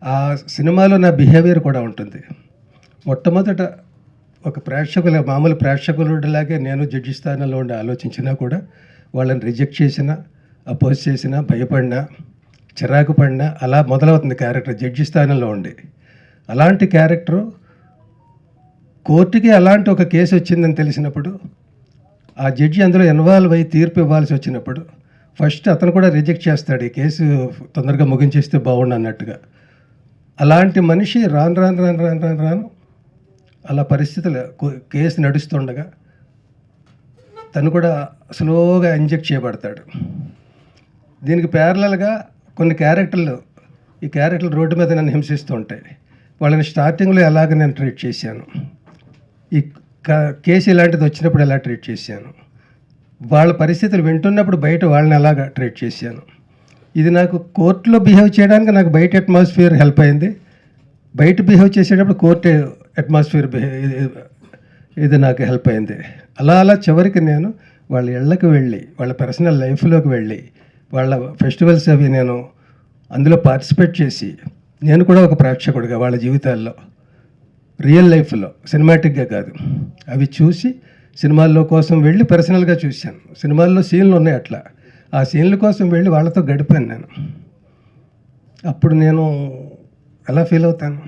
ఆ సినిమాలో నా బిహేవియర్ కూడా ఉంటుంది. మొట్టమొదట ఒక మామూలు ప్రేక్షకుడిలాగే నేను జడ్జి స్థానంలో ఉండి ఆలోచించినా కూడా వాళ్ళని రిజెక్ట్ చేసినా, అపోజ్ చేసినా, భయపడినా, చిరాకు పడినా అలా మొదలవుతుంది క్యారెక్టర్ జడ్జి స్థానంలో ఉండి. అలాంటి క్యారెక్టరు కోర్టుకి అలాంటి ఒక కేసు వచ్చిందని తెలిసినప్పుడు ఆ జడ్జి అందులో ఇన్వాల్వ్ అయ్యి తీర్పు ఇవ్వాల్సి వచ్చినప్పుడు ఫస్ట్ అతను కూడా రిజెక్ట్ చేస్తాడు, ఈ కేసు తొందరగా ముగించేస్తే బాగుండు అన్నట్టుగా. అలాంటి మనిషి రాను అలా పరిస్థితులు కేసు నడుస్తుండగా తను కూడా స్లోగా ఇంజెక్ట్ చేయబడతాడు. దీనికి ప్యారలల్గా కొన్ని క్యారెక్టర్లు, ఈ క్యారెక్టర్లు రోడ్డు మీద నన్ను హింసిస్తూ ఉంటాయి. వాళ్ళని స్టార్టింగ్లో ఎలాగ నేను ట్రీట్ చేశాను, ఈ కేసు ఇలాంటిది వచ్చినప్పుడు ఎలా ట్రీట్ చేశాను, వాళ్ళ పరిస్థితులు వింటున్నప్పుడు బయట వాళ్ళని ఎలాగ ట్రీట్ చేశాను. ఇది నాకు కోర్టులో బిహేవ్ చేయడానికి నాకు బయట అట్మాస్ఫియర్ హెల్ప్ అయింది. బయట బిహేవ్ చేసేటప్పుడు కోర్టు అట్మాస్ఫియర్ ఇది నాకు హెల్ప్ అయింది. అలా చివరికి నేను వాళ్ళ ఇళ్ళకి వెళ్ళి, వాళ్ళ పర్సనల్ లైఫ్లోకి వెళ్ళి, వాళ్ళ ఫెస్టివల్స్ అవి నేను అందులో పార్టిసిపేట్ చేసి, నేను కూడా ఒక ప్రేక్షకుడిగా వాళ్ళ జీవితాల్లో రియల్ లైఫ్లో సినిమాటిక్గా కాదు అవి చూసి సినిమాల్లో కోసం వెళ్ళి పర్సనల్గా చూశాను. సినిమాల్లో సీన్లు ఉన్నాయి, అట్లా ఆ సీన్ల కోసం వెళ్ళి వాళ్ళతో గడిపాను నేను. అప్పుడు నేను ఎలా ఫీల్ అవుతాను?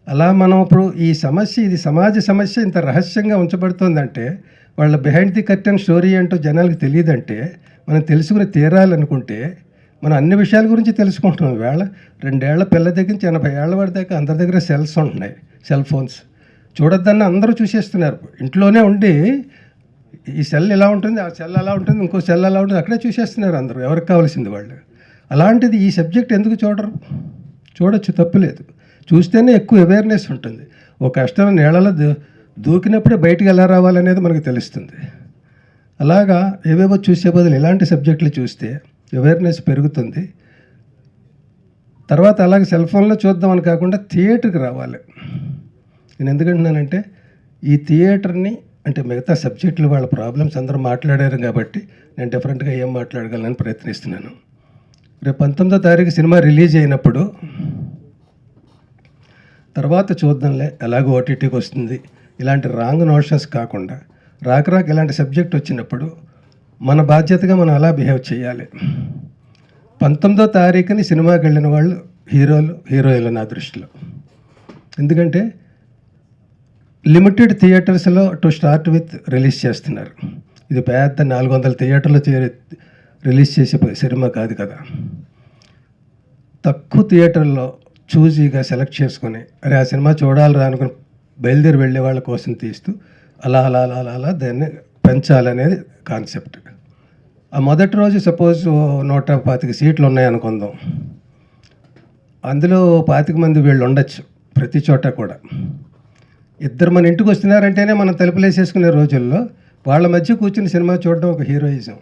అలా మనం ఇప్పుడు ఈ సమస్య, ఇది సమాజ సమస్య ఇంత రహస్యంగా ఉంచబడుతుందంటే, వాళ్ళ బిహైండ్ ది కర్టెన్ స్టోరీ ఏంటో జనాలకు తెలియదంటే, మనం తెలుసుకుని తీరాలనుకుంటే మనం అన్ని విషయాల గురించి తెలుసుకుంటున్నాం. వేళ 2 ఏళ్ల పిల్ల దగ్గర నుంచి 80 ఏళ్ల వాడి దాకా అందరి దగ్గర సెల్స్ ఉంటున్నాయి, సెల్ ఫోన్స్. చూడొద్దన్న అందరూ చూసేస్తున్నారు. ఇంట్లోనే ఉండి ఈ సెల్ ఎలా ఉంటుంది, ఆ సెల్ అలా ఉంటుంది, ఇంకో సెల్ అలా ఉంటుంది, అక్కడే చూసేస్తున్నారు అందరూ, ఎవరికి కావాల్సింది వాళ్ళు. అలాంటిది ఈ సబ్జెక్ట్ ఎందుకు చూడరు? చూడొచ్చు, తప్పులేదు. చూస్తేనే ఎక్కువ అవేర్నెస్ ఉంటుంది. ఒక కష్టం నీళ్ళలో దూకినప్పుడే బయటికి ఎలా రావాలనేది మనకు తెలుస్తుంది. అలాగా ఏవేవో చూసే బదులు ఇలాంటి సబ్జెక్టులు చూస్తే అవేర్నెస్ పెరుగుతుంది. తర్వాత అలాగే సెల్ ఫోన్లో చూద్దామని కాకుండా థియేటర్కి రావాలి. నేను ఎందుకంటున్నానంటే ఈ థియేటర్ని, అంటే మిగతా సబ్జెక్టులు వాళ్ళ ప్రాబ్లమ్స్ అందరూ మాట్లాడారు కాబట్టి నేను డిఫరెంట్గా ఏం మాట్లాడగలనని ప్రయత్నిస్తున్నాను. రేపు 19వ తారీఖు సినిమా రిలీజ్ అయినప్పుడు తర్వాత చూద్దాంలే, ఎలాగో ఓటీటీకి వస్తుంది, ఇలాంటి రాంగ్ నోషన్స్ కాకుండా రాక ఇలాంటి సబ్జెక్ట్ వచ్చినప్పుడు మన బాధ్యతగా మనం అలా బిహేవ్ చేయాలి. 19వ తారీఖుని సినిమాకి వెళ్ళిన వాళ్ళు హీరోయిన్లు నా దృష్టిలో. ఎందుకంటే లిమిటెడ్ థియేటర్స్లో టు స్టార్ట్ విత్ రిలీజ్ చేస్తున్నారు. ఇది పెద్ద 400 థియేటర్లో రిలీజ్ చేసే సినిమా కాదు కదా. తక్కువ థియేటర్లో చూజీగా సెలెక్ట్ చేసుకొని, అరే ఆ సినిమా చూడాలి అనుకుని బయలుదేరి వెళ్ళే వాళ్ళ కోసం తీస్తూ అలా దాన్ని పెంచాలనేది కాన్సెప్ట్. ఆ మొదటి రోజు సపోజ్ 125 సీట్లు ఉన్నాయనుకుందాం, అందులో 25 మంది వీళ్ళు ఉండొచ్చు ప్రతి చోట కూడా. ఇద్దరు మన ఇంటికి వస్తున్నారంటేనే మనం తలుపులేసేసుకునే రోజుల్లో వాళ్ళ మధ్య కూర్చుని సినిమా చూడడం ఒక హీరోయిజం.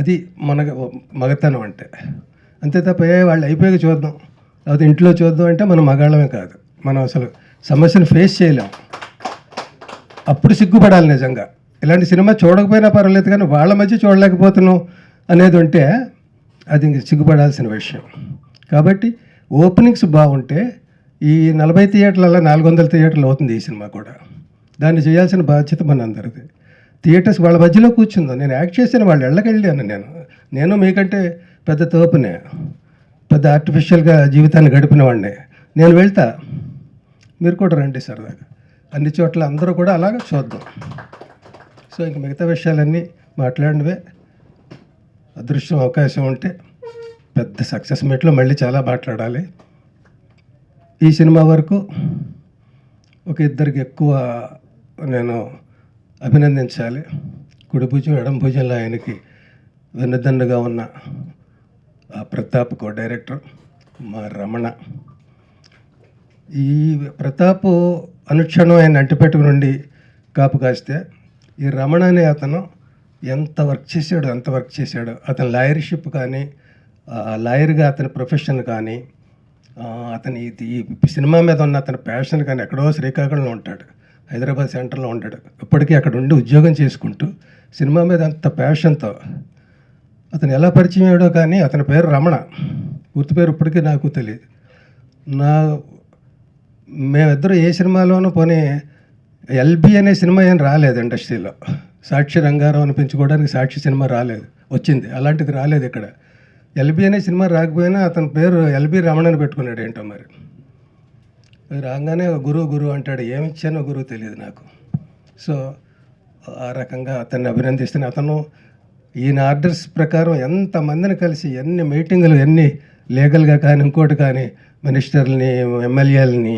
అది మగతనం అంటే. అంతే తప్ప వాళ్ళు అయిపోయాక చూద్దాం, లేకపోతే ఇంట్లో చూద్దాం అంటే మనం మగాళ్ళమే కాదు. మనం అసలు సమస్యను ఫేస్ చేయలేం. అప్పుడు సిగ్గుపడాలి నిజంగా. ఇలాంటి సినిమా చూడకపోయినా పర్వాలేదు, కానీ వాళ్ళ మధ్య చూడలేకపోతున్నాం అనేది ఉంటే అది ఇంక సిగ్గుపడాల్సిన విషయం. కాబట్టి ఓపెనింగ్స్ బాగుంటే ఈ 40 థియేటర్లలో 400 థియేటర్లు అవుతుంది ఈ సినిమా కూడా. దాన్ని చేయాల్సిన బాధ్యత మన అందరిది. థియేటర్స్ వాళ్ళ మధ్యలో కూర్చుందాం. నేను యాక్ట్ చేసిన వాళ్ళు వెళ్ళకెళ్ళాను. నేను మీకంటే పెద్ద తోపునే, పెద్ద ఆర్టిఫిషియల్గా జీవితాన్ని గడిపిన వాడిని. నేను వెళ్తా, మీరు కూడా రండి సరదాగా. అన్ని చోట్ల అందరూ కూడా అలాగ చూద్దాం. సో ఇంక మిగతా విషయాలన్నీ మాట్లాడినవే. అదృష్టం అవకాశం ఉంటే పెద్ద సక్సెస్ మీట్లో మళ్ళీ చాలా మాట్లాడాలి. ఈ సినిమా వరకు ఒక ఇద్దరికి ఎక్కువ నేను అభినందించాలి. కుడి భుజం ఎడం భుజంలో ఆయనకి వెన్నుదన్నుగా ఉన్న ప్రతాప్ కో డైరెక్టర్ మా రమణ. ఈ ప్రతాప్ అనుక్షణం ఆయన అంటిపెట్టుకు నుండి కాపు కాస్తే ఈ రమణ అనే అతను ఎంత వర్క్ చేశాడు. అతని లాయర్షిప్ కానీ, లాయర్గా అతని ప్రొఫెషన్ కానీ, అతని ఈ సినిమా మీద ఉన్న అతని ప్యాషన్ కానీ ఎక్కడో శ్రీకాకుళంలో ఉంటాడు, హైదరాబాద్ సెంటర్లో ఉంటాడు. ఇప్పటికీ అక్కడ ఉండి ఉద్యోగం చేసుకుంటూ సినిమా మీద అంత ప్యాషన్తో అతను ఎలా పరిచయం అయ్యాడో కానీ అతని పేరు రమణ. పూర్తి పేరు ఇప్పటికీ నాకు తెలియదు. మేమిద్దరు ఏ సినిమాలోనూ పోనీ ఎల్బి అనే సినిమా ఏం రాలేదు ఇండస్ట్రీలో. సాక్షి రంగారావు అనిపించుకోవడానికి సాక్షి సినిమా రాలేదు, వచ్చింది. అలాంటిది రాలేదు ఇక్కడ. ఎల్బి అనే సినిమా రాకపోయినా అతని పేరు ఎల్బి రమణని పెట్టుకున్నాడు. ఏంటో మరి రాగానే గురువు అంటాడు. ఏమిచ్చానో గురువు తెలియదు నాకు. సో ఆ రకంగా అతన్ని అభినందిస్తున్న అతను ఈయన ఆర్డర్స్ ప్రకారం ఎంతమందిని కలిసి ఎన్ని మీటింగులు, ఎన్ని లీగల్గా కానీ ఇంకోటి కానీ మినిస్టర్ని, ఎమ్మెల్యేలని,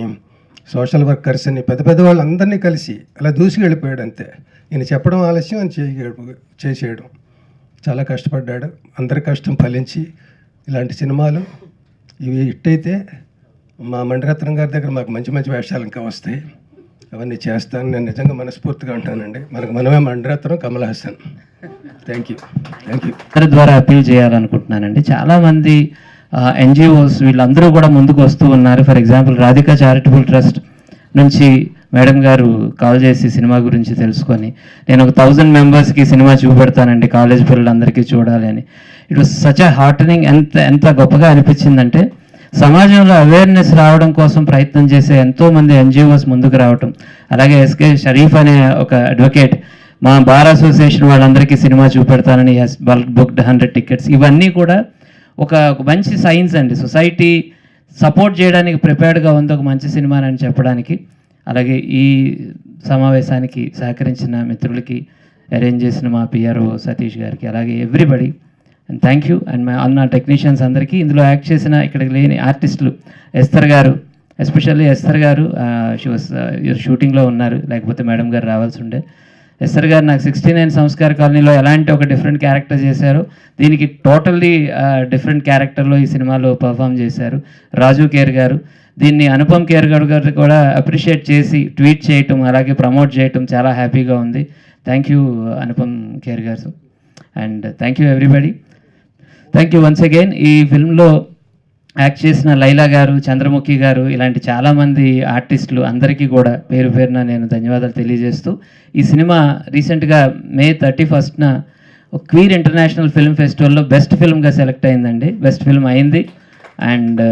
సోషల్ వర్కర్స్ని, పెద్ద వాళ్ళందరినీ కలిసి అలా దూసుకెళ్ళిపోయాడు అంతే. ఈయన చెప్పడం ఆలస్యం అని చేసేయడం. చాలా కష్టపడ్డాడు. అందరి కష్టం ఫలించి ఇలాంటి సినిమాలు ఇవి హిట్ అయితే మా మణిరత్నం గారి దగ్గర మాకు మంచి మంచి వేషాలు ఇంకా వస్తాయి. అవన్నీ చేస్తాను. నేను నిజంగా మనస్ఫూర్తిగా ఉంటానండి. మనమే మణిరత్నం, కమల్ హాసన్. Thank you. ఇతర ద్వారా అపీల్ చేయాలనుకుంటున్నానండి. చాలామంది ఎన్జిఓస్ వీళ్ళందరూ కూడా ముందుకు వస్తూ ఉన్నారు. For example Radhika charitable trust నుంచి మేడం గారు కాల్ చేసి సినిమా గురించి తెలుసుకొని, నేను ఒక 1000 మెంబర్స్కి సినిమా చూపెడతానండి, కాలేజ్ పిల్లలందరికీ చూడాలి అని. It was such a heartening. ఎంత గొప్పగా అనిపించిందంటే సమాజంలో అవేర్నెస్ రావడం కోసం ప్రయత్నం చేసే ఎంతోమంది ఎన్జిఓస్ ముందుకు రావటం. అలాగే ఎస్కే షరీఫ్ అనే ఒక అడ్వకేట్ మా బార్ అసోసియేషన్ వాళ్ళందరికీ సినిమా చూపెడతానని బల్క్ బుక్డ్ 100 టికెట్స్. ఇవన్నీ కూడా ఒక మంచి సైన్స్ అండి. సొసైటీ సపోర్ట్ చేయడానికి ప్రిపేర్డ్గా ఉంది ఒక మంచి సినిమా అని చెప్పడానికి. అలాగే ఈ సమావేశానికి సహకరించిన మిత్రులకి, అరేంజ్ చేసిన మా పిఆర్ఓ సతీష్ గారికి, అలాగే everybody and thank you. And అన్న టెక్నీషియన్స్ అందరికీ, ఇందులో యాక్ట్ చేసిన ఇక్కడికి లేని ఆర్టిస్టులు, ఎస్తర్ గారు, ఎస్పెషల్లీ ఎస్తర్ గారు షీ వాస్ షూటింగ్లో ఉన్నారు, లేకపోతే మేడం గారు రావాల్సి ఉండే. ఎస్ఆర్ గారు నాకు 69 సంస్కార కాలనీలో ఎలాంటి ఒక డిఫరెంట్ క్యారెక్టర్ చేశారు, దీనికి టోటల్లీ డిఫరెంట్ క్యారెక్టర్లో ఈ సినిమాలో పర్ఫామ్ చేశారు. రాజు కేర్ గారు దీన్ని అనుపమ్ కేర్ గారు కూడా అప్రిషియేట్ చేసి ట్వీట్ చేయటం, అలాగే ప్రమోట్ చేయటం చాలా హ్యాపీగా ఉంది. థ్యాంక్ యూ అనుపమ్ కేర్ గారు. And thank you everybody. Thank you once again. ఈ ఫిల్మ్లో యాక్ట్ చేసిన లైలా గారు, చంద్రముఖి గారు, ఇలాంటి చాలామంది ఆర్టిస్టులు అందరికీ కూడా పేరు పేరున నేను ధన్యవాదాలు తెలియజేస్తూ, ఈ సినిమా రీసెంట్గా May 31న క్వీర్ ఇంటర్నేషనల్ ఫిల్మ్ ఫెస్టివల్లో బెస్ట్ ఫిల్మ్గా సెలెక్ట్ అయిందండి. బెస్ట్ ఫిల్మ్ అయింది. అండ్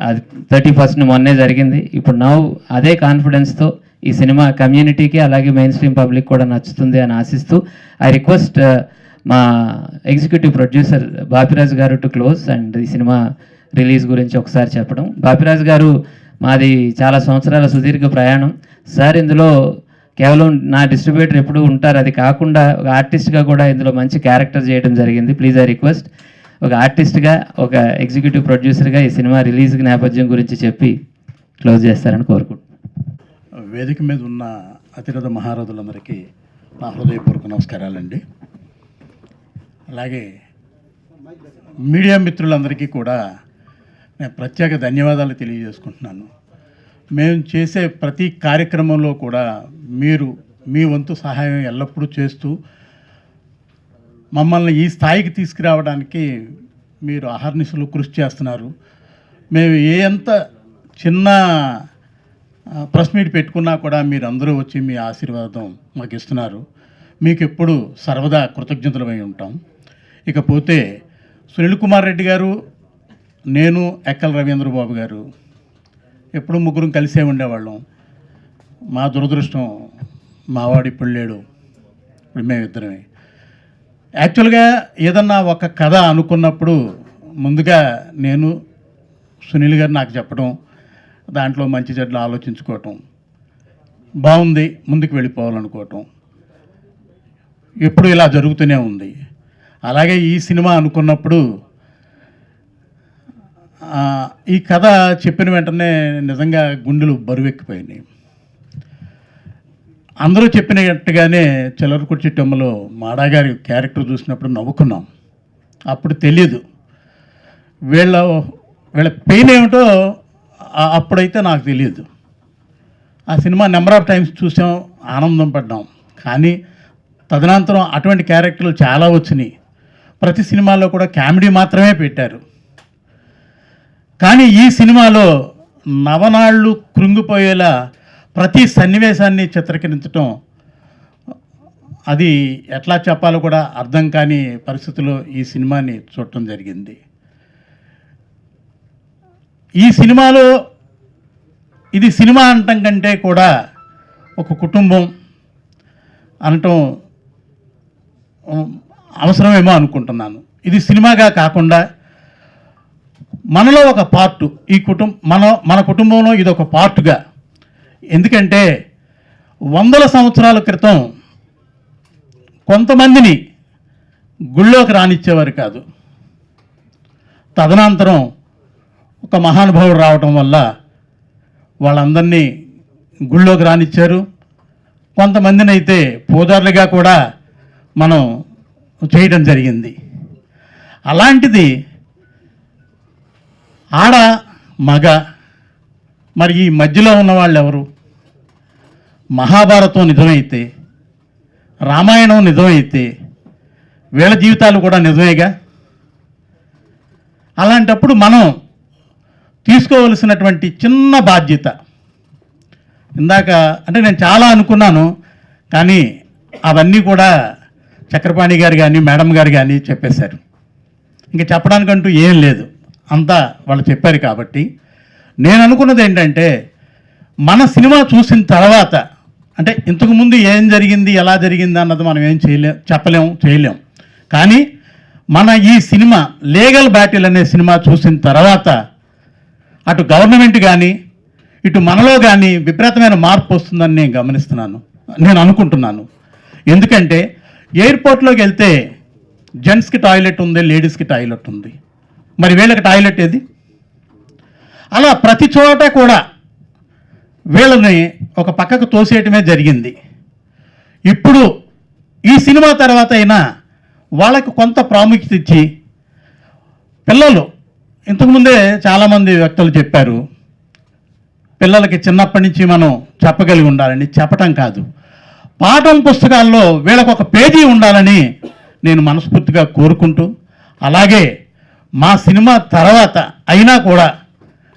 అది 31న మొన్నే జరిగింది. ఇప్పుడు అదే కాన్ఫిడెన్స్తో ఈ సినిమా కమ్యూనిటీకి అలాగే మెయిన్ స్ట్రీమ్ పబ్లిక్ కూడా నచ్చుతుంది అని ఆశిస్తూ, ఐ రిక్వెస్ట్ మా ఎగ్జిక్యూటివ్ ప్రొడ్యూసర్ బాపిరాజు గారు టు క్లోజ్ అండ్ ఈ సినిమా రిలీజ్ గురించి ఒకసారి చెప్పడం. బాపిరాజు గారు మాది చాలా సంవత్సరాల సుదీర్ఘ ప్రయాణం సార్. ఇందులో కేవలం నా డిస్ట్రిబ్యూటర్ ఎప్పుడు ఉంటారు, అది కాకుండా ఒక ఆర్టిస్ట్గా కూడా ఇందులో మంచి క్యారెక్టర్ చేయడం జరిగింది. ప్లీజ్ ఐ రిక్వెస్ట్ ఒక ఆర్టిస్ట్గా, ఒక ఎగ్జిక్యూటివ్ ప్రొడ్యూసర్గా ఈ సినిమా రిలీజ్ నేపథ్యం గురించి చెప్పి క్లోజ్ చేస్తారని కోరుకుంటున్నాను. వేదిక మీద ఉన్న అతిరథ మహారథులందరికీ నా హృదయపూర్వక నమస్కారాలండి. అలాగే మీడియా మిత్రులందరికీ కూడా నేను ప్రత్యేక ధన్యవాదాలు తెలియజేసుకుంటున్నాను. మేము చేసే ప్రతి కార్యక్రమంలో కూడా మీరు మీ వంతు సహాయం ఎల్లప్పుడూ చేస్తూ మమ్మల్ని ఈ స్థాయికి తీసుకురావడానికి మీరు అహర్నిశలు కృషి చేస్తున్నారు. మేము ఎంత చిన్న ప్రెస్ మీట్ పెట్టుకున్నా కూడా మీరు అందరూ వచ్చి మీ ఆశీర్వాదం మాకు ఇస్తున్నారు. మీకు ఎప్పుడు సర్వదా కృతజ్ఞతలమై ఉంటాం. ఇకపోతే సునీల్ కుమార్ రెడ్డి గారు, నేను, ఎక్కల రవీంద్రబాబు గారు ఎప్పుడు ముగ్గురం కలిసే ఉండేవాళ్ళం. మా దురదృష్టం మావాడు ఇప్పుడు లేడు, ఇప్పుడు మేమిద్దరమే. యాక్చువల్గా ఏదన్నా ఒక కథ అనుకున్నప్పుడు ముందుగా నేను సునీల్ గారు నాకు చెప్పడం, దాంట్లో మంచి చెడ్లు ఆలోచించుకోవటం, బాగుంది, ముందుకు వెళ్ళిపోవాలనుకోవటం ఎప్పుడు ఇలా జరుగుతూనే ఉంది. అలాగే ఈ సినిమా అనుకున్నప్పుడు ఈ కథ చెప్పిన వెంటనే నిజంగా గుండెలు బరువెక్కిపోయినాయి. అందరూ చెప్పినట్టుగానే చిల్లరకుర్చిట్టమ్మలో మాడాగారి క్యారెక్టర్ చూసినప్పుడు నవ్వుకున్నాం. అప్పుడు తెలియదు వీళ్ళ పెయిన్ ఏమిటో అప్పుడైతే నాకు తెలియదు. ఆ సినిమా నెంబర్ ఆఫ్ టైమ్స్ చూసాం, ఆనందం పడ్డాం. కానీ తదనంతరం అటువంటి క్యారెక్టర్లు చాలా వచ్చినాయి. ప్రతి సినిమాలో కూడా కామెడీ మాత్రమే పెట్టారు. కానీ ఈ సినిమాలో నవనాళ్ళు కృంగిపోయేలా ప్రతి సన్నివేశాన్ని చిత్రీకరించడం, అది ఎట్లా చెప్పాలో కూడా అర్థం కాని పరిస్థితుల్లో ఈ సినిమాని చూడటం జరిగింది. ఈ సినిమాలో ఇది సినిమా అనటం కంటే కూడా ఒక కుటుంబం అనటం అవసరమేమో అనుకుంటున్నాను. ఇది సినిమాగా కాకుండా మనలో ఒక పార్టు, ఈ మన కుటుంబంలో ఇది ఒక పార్టుగా. ఎందుకంటే 100 సంవత్సరాల క్రితం కొంతమందిని గుళ్ళోకి రానిచ్చేవారు కాదు. తదనంతరం ఒక మహానుభావుడు రావటం వల్ల వాళ్ళందరినీ గుళ్ళోకి రానిచ్చారు. కొంతమందిని అయితే పూజారులుగా కూడా మనం చేయడం జరిగింది. అలాంటిది ఆడ మగ, మరి ఈ మధ్యలో ఉన్న వాళ్ళు ఎవరు? మహాభారతం నిజమైతే, రామాయణం నిజమైతే వీళ్ళ జీవితాలు కూడా నిజమేగా. అలాంటప్పుడు మనం తీసుకోవలసినటువంటి చిన్న బాధ్యత, ఇందాక అంటే నేను చాలా అనుకున్నాను, కానీ అవన్నీ కూడా చక్రపాణి గారు కానీ మేడం గారు కానీ చెప్పేశారు. ఇంకా చెప్పడానికంటూ ఏం లేదు, అంతా వాళ్ళు చెప్పారు. కాబట్టి నేను అనుకున్నది ఏంటంటే, మన సినిమా చూసిన తర్వాత, అంటే ఇంతకుముందు ఏం జరిగింది, ఎలా జరిగింది అన్నది మనం ఏం చేయలేం. కానీ మన ఈ సినిమా లీగల్ బ్యాటిల్ అనే సినిమా చూసిన తర్వాత అటు గవర్నమెంట్ కానీ ఇటు మనలో కానీ విపరీతమైన మార్పు వస్తుందని నేను అనుకుంటున్నాను. ఎందుకంటే ఎయిర్పోర్ట్లోకి వెళ్తే జెంట్స్కి టాయిలెట్ ఉంది, లేడీస్కి టాయిలెట్ ఉంది, మరి వీళ్ళకి టాయిలెట్ ఏది? అలా ప్రతి చోట కూడా వీళ్ళని ఒక పక్కకు తోసేయటమే జరిగింది. ఇప్పుడు ఈ సినిమా తర్వాత అయినా వాళ్ళకి కొంత ప్రాముఖ్యత ఇచ్చి, పిల్లలు ఇంతకుముందే చాలామంది వ్యక్తులు చెప్పారు, పిల్లలకి చిన్నప్పటి నుంచి మనం చెప్పగలిగి ఉండాలని. చెప్పటం కాదు, పాఠం పుస్తకాల్లో వీళ్ళకు ఒక పేజీ ఉండాలని నేను మనస్ఫూర్తిగా కోరుకుంటూ, అలాగే మా సినిమా తర్వాత అయినా కూడా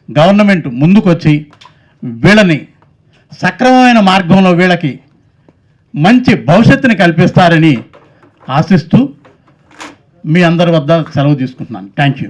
గవర్నమెంట్ ముందుకొచ్చి వీళ్ళని సక్రమమైన మార్గంలో వీళ్ళకి మంచి భవిష్యత్తుని కల్పిస్తారని ఆశిస్తూ మీ అందరి వద్ద సెలవు తీసుకుంటున్నాను. Thank you.